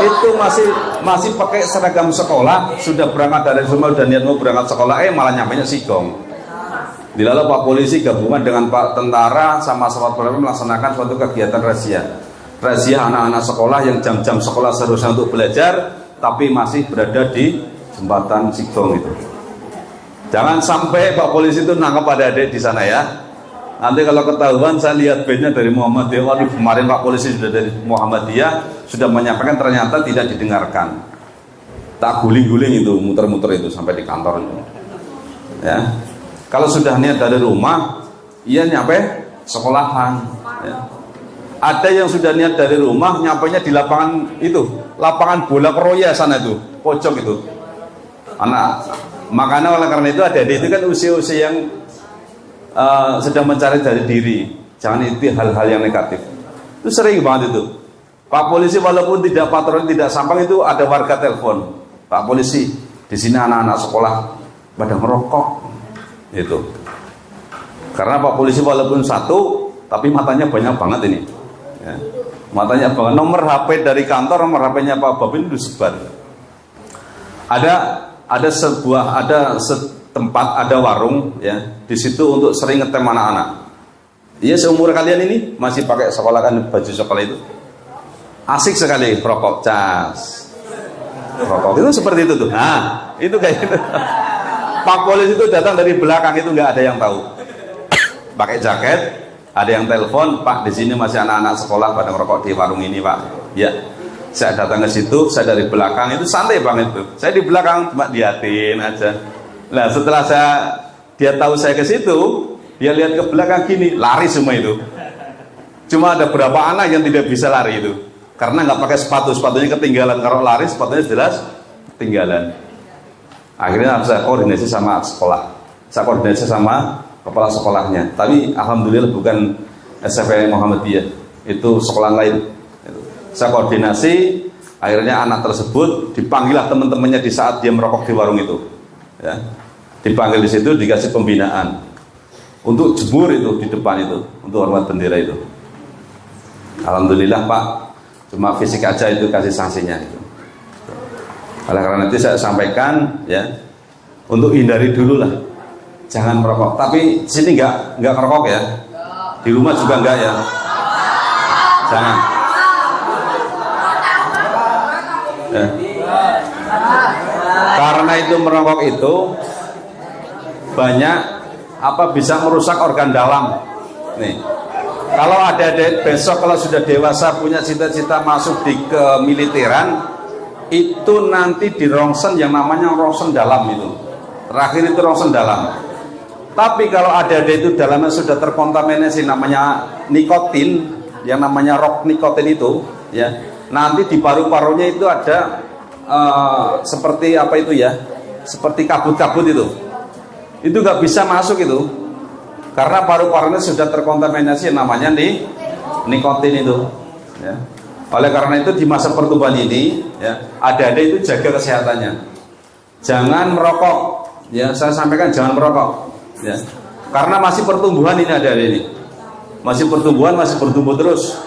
Itu masih pakai seragam sekolah, sudah berangkat dari rumah dan niat mau berangkat sekolah, malah nyampainya Sigong. Dilalu Pak polisi gabungan dengan Pak tentara sama sahabat polisi melaksanakan suatu kegiatan razia anak-anak sekolah yang jam-jam sekolah seharusnya untuk belajar, tapi masih berada di jembatan Sigong itu. Jangan sampai Pak polisi itu nangkap adik-adik di sana ya. Nanti kalau ketahuan, saya lihat bandnya dari Muhammadiyah. Waduh, kemarin Pak polisi sudah dari Muhammadiyah, sudah menyampaikan, ternyata tidak didengarkan. Tak guling-guling itu, muter-muter itu sampai di kantor itu. Ya. Kalau sudah niat dari rumah, ia nyampe sekolahan. Ya. Ada yang sudah niat dari rumah, nyampainya di lapangan itu, lapangan bola keroya sana itu, pojok itu. Makanya oleh karena itu adik-adik itu kan usia-usia yang sedang mencari dari diri. Jangan itu hal-hal yang negatif. Itu sering banget itu. Pak polisi walaupun tidak patroli, tidak sampang, itu ada warga telepon, Pak polisi, di sini anak-anak sekolah pada ngerokok. Itu. Karena Pak polisi walaupun satu, tapi matanya banyak banget ini. Ya. Matanya banget. Nomor HP dari kantor, nomor HP-nya Pak Babin itu disebar. Ada tempat, ada warung ya di situ untuk sering ngetem anak-anak. Iya, seumur kalian ini masih pakai sekolah kan, baju sekolah itu asik sekali rokok, cas. Rokok itu seperti itu tuh. Nah, itu kayak gitu. Pak polisi itu datang dari belakang, itu nggak ada yang tahu. Pakai jaket, ada yang telepon, Pak di sini masih anak-anak sekolah pada ngerokok di warung ini, Pak. Ya, saya datang ke situ, saya dari belakang, itu santai banget itu. Saya di belakang cuma diatin aja. Nah, setelah dia tahu saya ke situ, dia lihat ke belakang gini, lari semua itu. Cuma ada berapa anak yang tidak bisa lari itu, karena nggak pakai sepatu, sepatunya ketinggalan. Kalau lari sepatunya jelas ketinggalan. Akhirnya saya koordinasi sama sekolah, saya koordinasi sama kepala sekolahnya. Tapi alhamdulillah bukan SMP Muhammadiyah, itu sekolah lain. Saya koordinasi, akhirnya anak tersebut dipanggillah teman-temannya di saat dia merokok di warung itu. Ya, dipanggil di situ, dikasih pembinaan untuk jemur itu di depan itu, untuk hormat bendera itu. Alhamdulillah Pak, cuma fisik aja itu kasih sanksinya itu. Oleh karena itu saya sampaikan ya, untuk hindari dulu lah, jangan merokok. Tapi di sini nggak ngerokok ya, di rumah juga nggak ya, jangan. Ya. Karena itu merokok itu banyak bisa merusak organ dalam. Nih, kalau ada besok kalau sudah dewasa punya cita-cita masuk di kemiliteran, itu nanti di rongsen yang namanya rongsen dalam itu. Terakhir itu rongsen dalam. Tapi kalau ada itu dalamnya sudah terkontaminasi namanya nikotin, yang namanya rok nikotin itu, ya. Nanti di paru-parunya itu ada seperti apa itu ya? Seperti kabut-kabut itu. Itu nggak bisa masuk itu. Karena paru-parunya sudah terkontaminasi yang namanya nikotin itu, ya. Oleh karena itu di masa pertumbuhan ini, ya, ada itu jaga kesehatannya. Jangan merokok, ya, saya sampaikan jangan merokok, ya. Karena masih pertumbuhan ini ada ini, masih pertumbuhan, masih bertumbuh terus.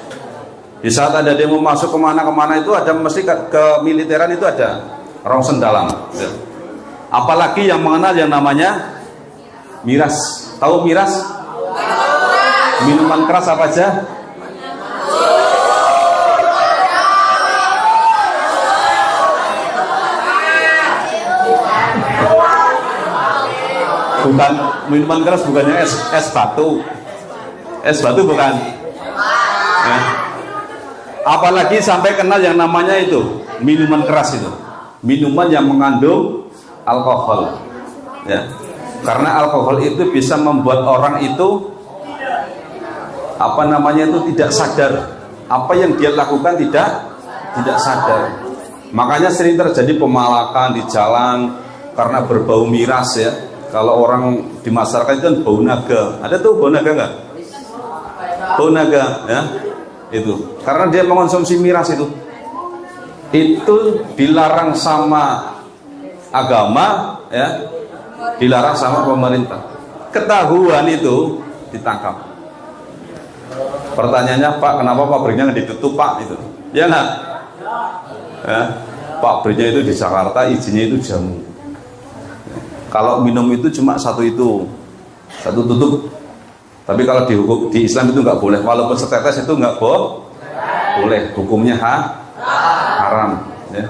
Di saat ada demo masuk kemana-kemana itu ada mesti ke militeran itu ada rongsen dalam. Ya. Apalagi yang mengenal yang namanya miras. Tahu miras? Minuman keras apa aja? Bukan minuman keras, bukannya es batu. Es batu bukan. Ya. Apalagi sampai kenal yang namanya itu minuman keras itu. Minuman yang mengandung alkohol. Ya. Karena alkohol itu bisa membuat orang itu tidak sadar. Apa yang dia lakukan tidak sadar. Makanya sering terjadi pemalakan di jalan karena berbau miras ya. Kalau orang di masyarakat itu kan bau naga. Ada tuh bau naga nggak? Bau naga, ya. Itu karena dia mengonsumsi miras itu. Itu dilarang sama agama, ya. Dilarang sama pemerintah. Ketahuan itu ditangkap. Pertanyaannya, Pak, kenapa pabriknya nggak ditutup, Pak? Itu, ya nggak? Ya, pabriknya itu di Jakarta, izinnya itu jamu. Kalau minum itu cuma satu tutup. Tapi kalau di Islam itu nggak boleh. Walaupun setetes itu nggak boleh. Hukumnya haram. Ya.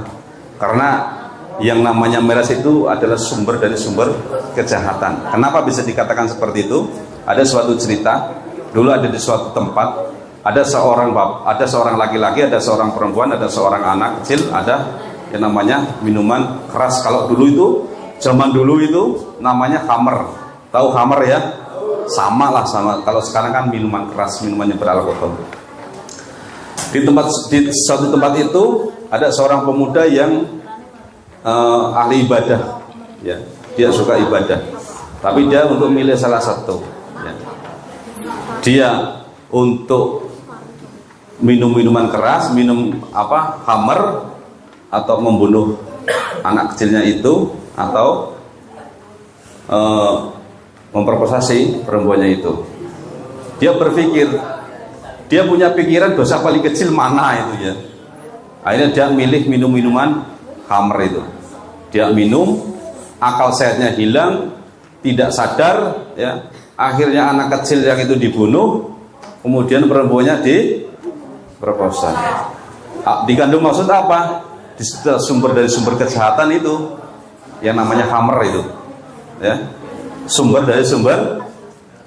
Karena yang namanya miras itu adalah sumber dari sumber kejahatan. Kenapa bisa dikatakan seperti itu? Ada suatu cerita. Dulu ada di suatu tempat. Ada seorang laki-laki, ada seorang perempuan, ada seorang anak kecil, ada yang namanya minuman keras. Kalau dulu itu zaman dulu itu namanya khamr. Tahu khamr ya? Sama. Kalau sekarang kan minuman keras, minuman yang beralkohol. Di satu tempat itu ada seorang pemuda yang ahli ibadah. Ya, dia suka ibadah. Tapi dia untuk milih salah satu. Ya. Dia untuk minum minuman keras, khamr, atau membunuh anak kecilnya itu, atau memperkosasi perempuannya itu. Dia berpikir, dia punya pikiran dosa paling kecil mana itu ya. Akhirnya dia milih minum minuman khamr itu. Dia minum, akal sehatnya hilang, tidak sadar ya. Akhirnya anak kecil yang itu dibunuh, kemudian perempuannya diperkosa. Dikandung maksud apa? Sumber dari sumber kejahatan itu yang namanya hammer itu, ya, sumber dari sumber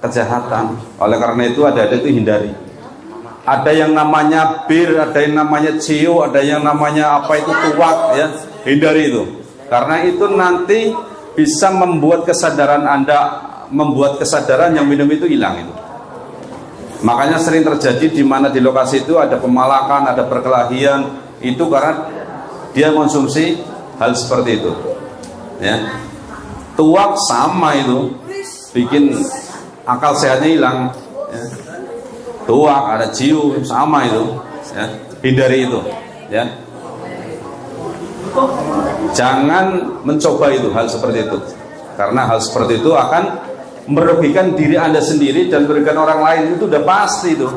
kejahatan. Oleh karena itu ada itu hindari. Ada yang namanya bir, ada yang namanya cio, ada yang namanya apa itu tuak, ya, hindari itu. Karena itu nanti bisa membuat kesadaran Anda, membuat kesadaran yang minum itu hilang itu. Makanya sering terjadi di mana di lokasi itu ada pemalakan, ada perkelahian, itu karena dia konsumsi hal seperti itu. Ya, tuak sama itu, bikin akal sehatnya hilang. Ya. Tuak, ada ciu, sama itu. Ya. Hindari itu. Ya. Jangan mencoba itu hal seperti itu, karena hal seperti itu akan merugikan diri Anda sendiri dan merugikan orang lain. Itu udah pasti itu.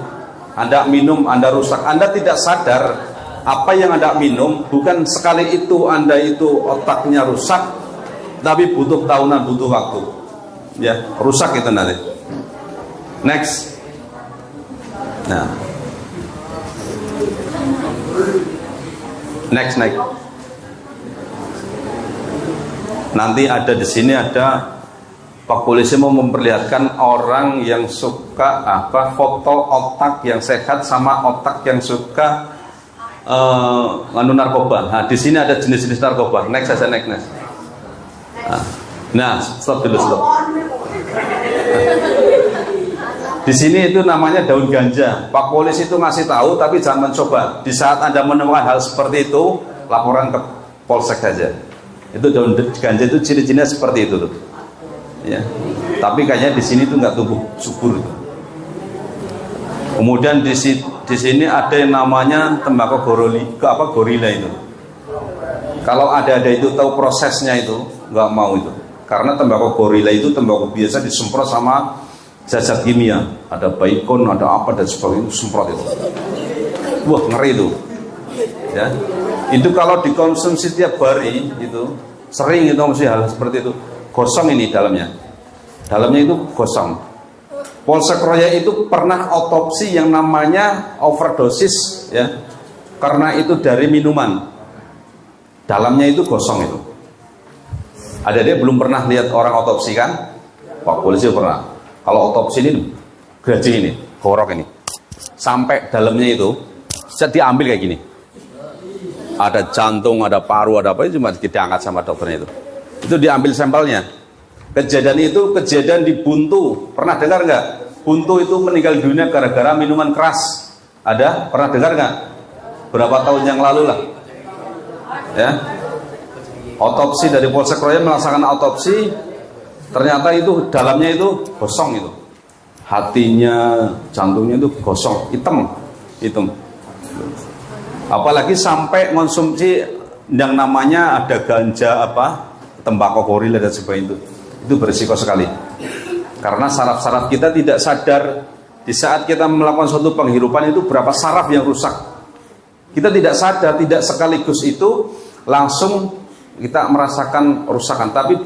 Anda minum, Anda rusak. Anda tidak sadar apa yang Anda minum. Bukan sekali itu Anda itu otaknya rusak, tapi butuh tahunan, butuh waktu. Ya, rusak itu nanti. Next. Nah. Next. Nanti ada di sini ada Pak Polisi mau memperlihatkan orang yang suka foto otak yang sehat sama otak yang suka narkoba. Nah, di sini ada jenis-jenis narkoba. Next. Nah, stop dulu. Di sini itu namanya daun ganja. Pak Polisi itu ngasih tahu, tapi jangan mencoba. Di saat Anda menemukan hal seperti itu, laporan ke Polsek saja. Itu daun ganja itu ciri-cirinya seperti itu tuh. Ya. Tapi kayaknya di sini tuh nggak tumbuh subur. Kemudian di sini ada yang namanya tembakau gorila itu. Kalau ada itu tahu prosesnya itu nggak mau itu. Karena tembakau gorila itu tembakau biasa disemprot sama zat kimia. Ada baikon, ada apa dan sebagainya, semprot itu. Wah, ngeri itu. Ya. Itu kalau dikonsumsi tiap hari itu sering itu mesti hal seperti itu. Gosong ini dalamnya itu gosong. Polsek Roya itu pernah otopsi yang namanya overdosis, ya, karena itu dari minuman. Dalamnya itu gosong itu. Ada dia belum pernah lihat orang otopsi kan? Pak Polisi pernah. Kalau otopsi ini gaji ini, gorok ini, sampai dalamnya itu bisa diambil kayak gini. Ada jantung, ada paru, ada apa, itu cuma diangkat sama dokternya itu. Itu diambil sampelnya. Kejadian itu kejadian di Buntu. Pernah dengar nggak? Buntu itu meninggal dunia gara-gara minuman keras. Ada? Pernah dengar nggak? Berapa tahun yang lalu lah. Ya. Otopsi dari Polsek Roya melaksanakan otopsi. Ternyata itu dalamnya itu gosong itu. Hatinya, jantungnya itu gosong, hitam. Apalagi sampai konsumsi yang namanya ada ganja tembakau gorila dan sebagainya itu berisiko sekali. Karena saraf-saraf kita tidak sadar di saat kita melakukan suatu penghirupan itu berapa saraf yang rusak. Kita tidak sadar, tidak sekaligus itu langsung kita merasakan kerusakan, tapi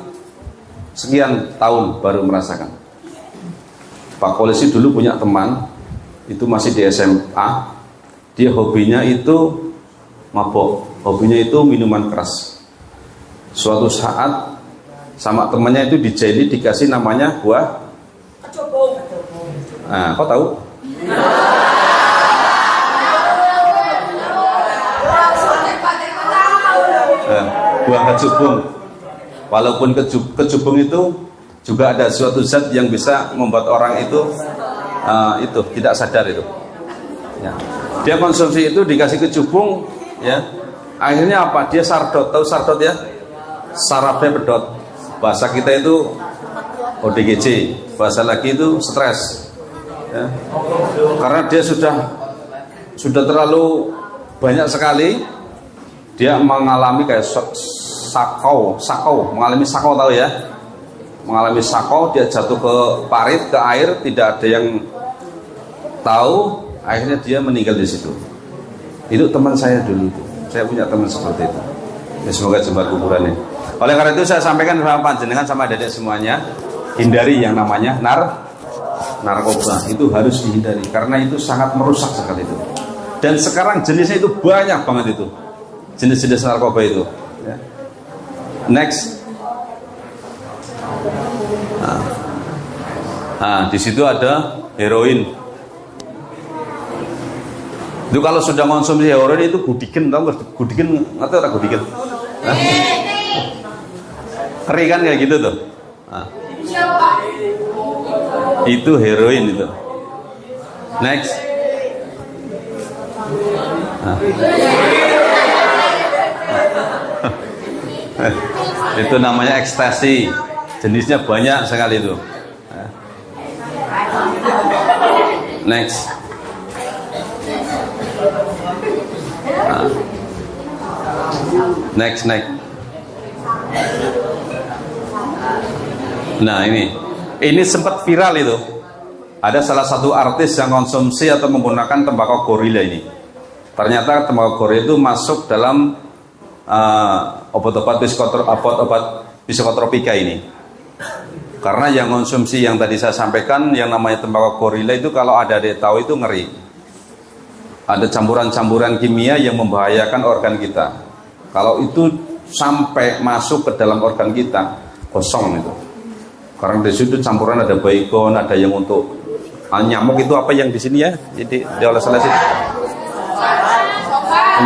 sekian tahun baru merasakan. Pak Polisi dulu punya teman itu masih di SMA, dia hobinya itu mabok, hobinya itu minuman keras. Suatu saat sama temannya itu dijahili dikasih namanya buah. Nah, kau tahu? Buah kecubung. Walaupun kecubung itu juga ada suatu zat yang bisa membuat orang itu tidak sadar itu. Ya. Dia konsumsi itu dikasih kecubung, ya. Akhirnya apa? Dia sardot, tahu sardot ya? Sarafnya pedot. Bahasa kita itu ODGJ, bahasa lagi itu stres. Ya. Karena dia sudah terlalu banyak sekali, dia mengalami kayak sakau, mengalami sakau, tahu ya? Mengalami sakau, dia jatuh ke parit, ke air, tidak ada yang tahu, akhirnya dia meninggal di situ. Itu teman saya dulu itu. Saya punya teman seperti itu. Ya, semoga jembat kuburannya. Oleh karena itu saya sampaikan sama panjenengan sama adik semuanya, hindari yang namanya narkoba. Itu harus dihindari karena itu sangat merusak sekali itu. Dan sekarang jenisnya itu banyak banget itu, jenis-jenis narkoba itu. Ya. Next. Nah, di situ ada heroin. Itu kalau sudah konsumsi heroin itu gudigen, tau nggak? Gudigen, atau tak gudigen? Keri kan kayak gitu tuh. Nah. Itu heroin itu. Next. Nah. Itu namanya ekstasi. Jenisnya banyak sekali itu. Next. Nah. Next. Nah, ini sempat viral itu. Ada salah satu artis yang konsumsi atau menggunakan tembakau gorila ini. Ternyata tembakau gorila itu masuk dalam obat-obat psikotropika ini. Karena yang konsumsi yang tadi saya sampaikan, yang namanya tembakau gorila itu kalau ada tahu itu ngeri. Ada campuran-campuran kimia yang membahayakan organ kita. Kalau itu sampai masuk ke dalam organ kita, kosong itu. Karena di situ campuran ada baygon, ada yang untuk nyamuk itu apa yang di sini ya? Jadi dioles-oles itu.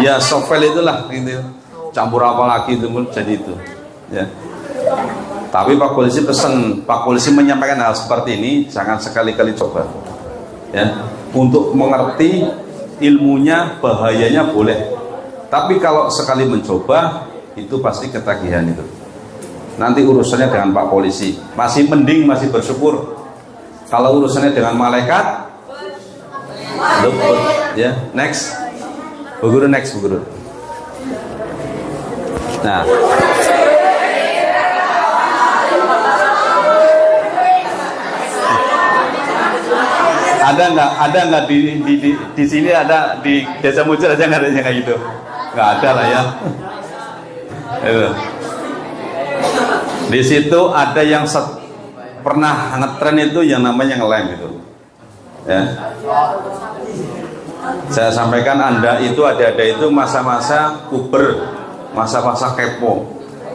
Ya, sofel itulah gitu. Campur apa lagi itu jadi itu. Ya. Tapi Pak Polisi pesan, Pak Polisi menyampaikan hal seperti ini jangan sekali-kali coba. Ya, untuk mengerti ilmunya, bahayanya boleh. Tapi kalau sekali mencoba itu pasti ketagihan itu. Nanti urusannya dengan Pak Polisi. Masih mending, masih bersyukur. Kalau urusannya dengan malaikat, ya, next. Bu Guru, next, Bu Guru. Nah, ada nggak di sini, ada di Desa Muncul aja nggak ada yang kayak gitu? Nggak ada lah ya. Di situ ada yang pernah ngetren itu yang namanya ngelem itu. Ya. Saya sampaikan Anda itu ada itu masa-masa puber, masa-masa kepo.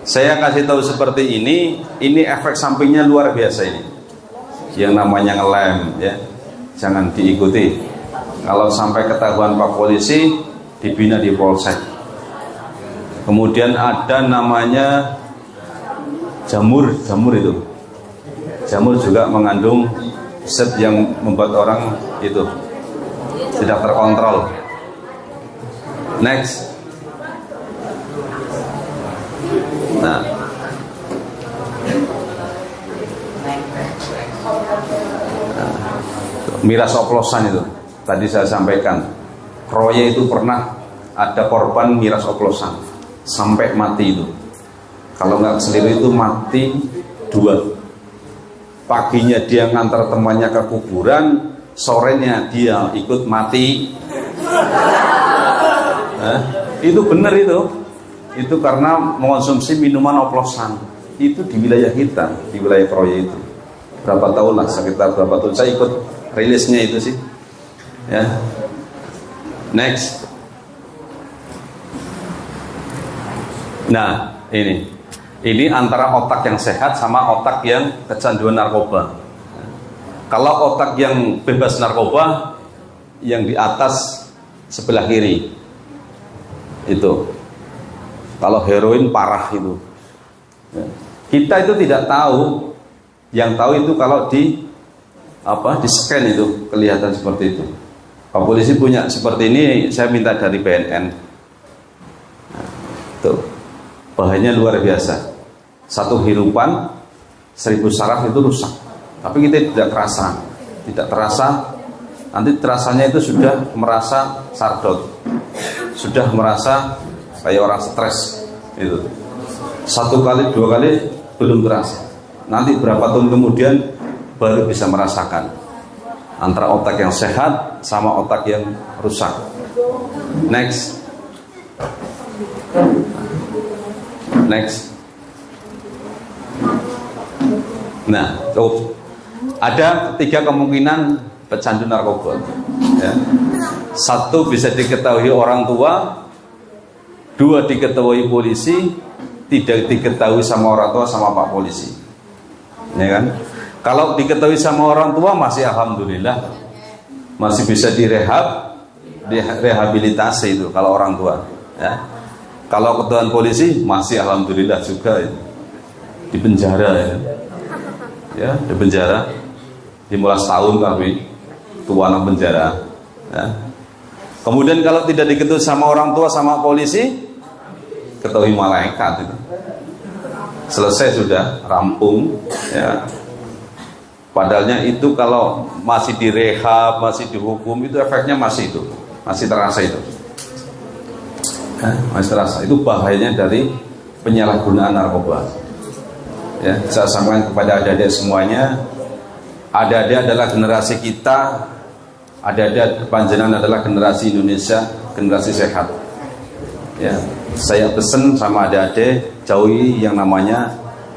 Saya kasih tahu seperti ini efek sampingnya luar biasa ini. Yang namanya ngelem, ya. Jangan diikuti. Kalau sampai ketahuan Pak Polisi, dibina di polsek. Kemudian ada namanya jamur itu. Jamur juga mengandung zat yang membuat orang itu tidak terkontrol. Next. Nah, miras oplosan itu tadi saya sampaikan. Kroya itu pernah ada korban miras oplosan sampai mati itu. Kalau nggak sendiri itu mati 2. Paginya dia ngantar temannya ke kuburan, sorenya dia ikut mati. Itu benar itu. Itu karena mengonsumsi minuman oplosan. Itu di wilayah kita, di wilayah Kroya itu. Berapa tahun lah, sekitar berapa tahun saya ikut rilisnya itu sih. Ya. Next. Nah, ini antara otak yang sehat sama otak yang kecanduan narkoba. Kalau otak yang bebas narkoba, yang di atas sebelah kiri itu. Kalau heroin parah itu. Kita itu tidak tahu. Yang tahu itu kalau di scan itu kelihatan seperti itu. Pak Polisi punya seperti ini, saya minta dari BNN. Tuh, bahannya luar biasa. Satu hirupan 1000 saraf itu rusak. Tapi kita tidak terasa. Nanti terasanya itu sudah merasa sardot, sudah merasa kayak orang stres itu. 1 kali 2 kali belum terasa. Nanti berapa tahun kemudian baru bisa merasakan antara otak yang sehat sama otak yang rusak. Next. Nah, ada 3 kemungkinan pecandu narkoba. Ya. Satu, bisa diketahui orang tua. Dua, diketahui polisi. Tidak diketahui sama orang tua sama Pak Polisi, ya kan? Kalau diketahui sama orang tua masih alhamdulillah, masih bisa direhabilitasi itu kalau orang tua, ya. Kalau ketahuan polisi masih alhamdulillah juga ya. Di penjara ya, di penjara dimulai setahun tapi tua anak penjara, ya. Kemudian kalau tidak diketahui sama orang tua sama polisi, ketahui malaikat itu. Selesai sudah, rampung, ya. Padahalnya itu kalau masih direhab, masih dihukum, itu efeknya masih terasa itu. Masih terasa. Itu bahayanya dari penyalahgunaan narkoba. Ya, saya sampaikan kepada adik-adik semuanya, adik-adik adalah generasi kita, adik-adik panjenengan adalah generasi Indonesia, generasi sehat. Ya, saya pesen sama adik-adik, jauhi yang namanya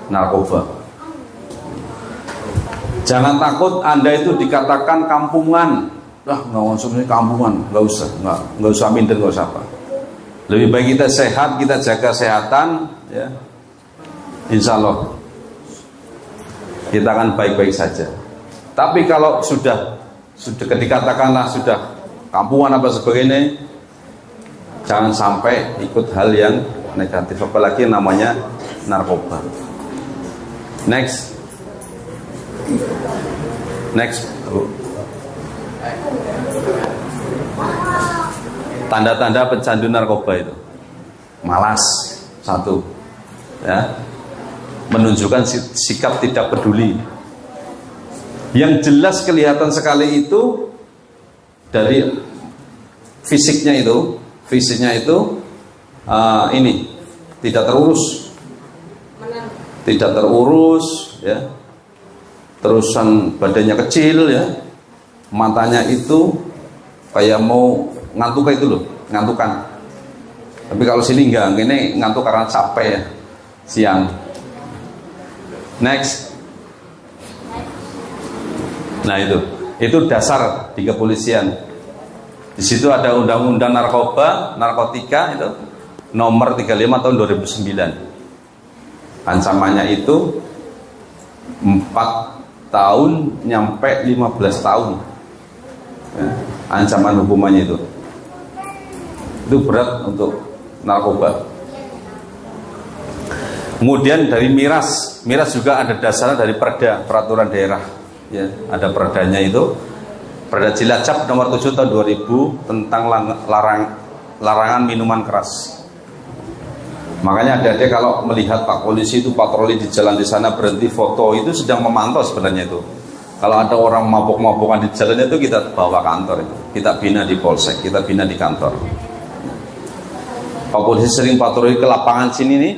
narkoba. Jangan takut Anda itu dikatakan kampungan. Nggak usah kampungan, nggak usah minder, nggak usah apa. Lebih baik kita sehat, kita jaga kesehatan, ya. Insya Allah kita akan baik-baik saja. Tapi kalau sudah dikatakanlah sudah kampungan apa sebagainya, jangan sampai ikut hal yang negatif, apalagi namanya narkoba. Next. Tanda-tanda pecandu narkoba itu malas, satu, ya, menunjukkan sikap tidak peduli. Yang jelas kelihatan sekali itu dari fisiknya itu ini tidak terurus, ya. Terusan badannya kecil, ya. Matanya itu kayak mau ngantuk itu loh, ngantukan. Tapi kalau sini enggak, ini ngantuk karena capek ya, siang. Next. Nah itu dasar di kepolisian. Di situ ada undang-undang narkotika itu nomor 35 tahun 2009. Ancamannya itu 4 tahun nyampe 15 tahun, ya, ancaman hukumannya itu berat untuk narkoba. Kemudian dari miras juga ada dasarnya dari peraturan daerah, ya, ada perdanya itu, Perda Cilacap nomor 7 tahun 2000 tentang larangan minuman keras. Makanya adik-adik kalau melihat Pak Polisi itu patroli di jalan di sana berhenti foto, itu sedang memantau sebenarnya itu. Kalau ada orang mabuk-mabukan di jalan itu kita bawa kantor itu. Kita bina di polsek, kita bina di kantor. Pak Polisi sering patroli ke lapangan sini nih,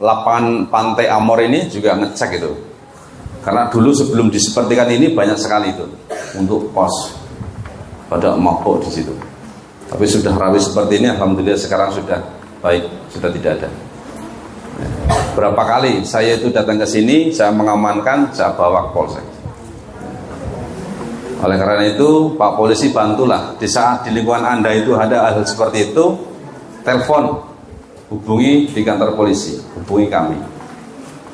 lapangan Pantai Amor ini juga ngecek itu. Karena dulu sebelum disepertikan ini banyak sekali itu untuk pos pada mabuk di situ. Tapi sudah rapi seperti ini, alhamdulillah sekarang sudah baik, sudah tidak ada. Berapa kali saya itu datang ke sini, saya mengamankan, saya bawa ke polsek. Oleh karena itu, Pak Polisi bantulah di saat di lingkungan Anda itu ada hal seperti itu, telepon, hubungi di kantor polisi, hubungi kami.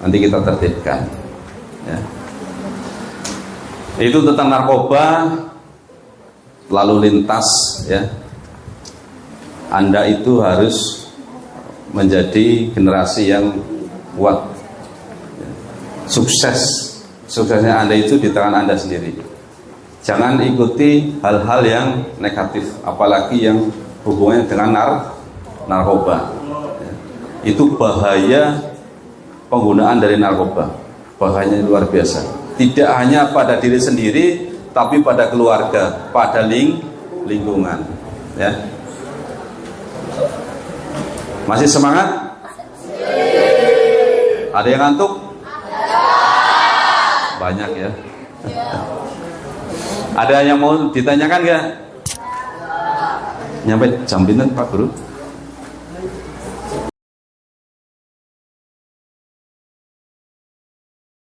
Nanti kita tertibkan. Ya. Itu tentang narkoba, lalu lintas, ya. Anda itu harus menjadi generasi yang kuat, suksesnya Anda itu di tangan Anda sendiri. Jangan ikuti hal-hal yang negatif, apalagi yang hubungannya dengan narkoba. Itu bahaya penggunaan dari narkoba, bahayanya luar biasa. Tidak hanya pada diri sendiri, tapi pada keluarga, pada lingkungan, ya. Masih semangat? Ada yang ngantuk? Banyak ya. Ada yang mau ditanyakan nggak? Nyampe jam pinten Pak Guru?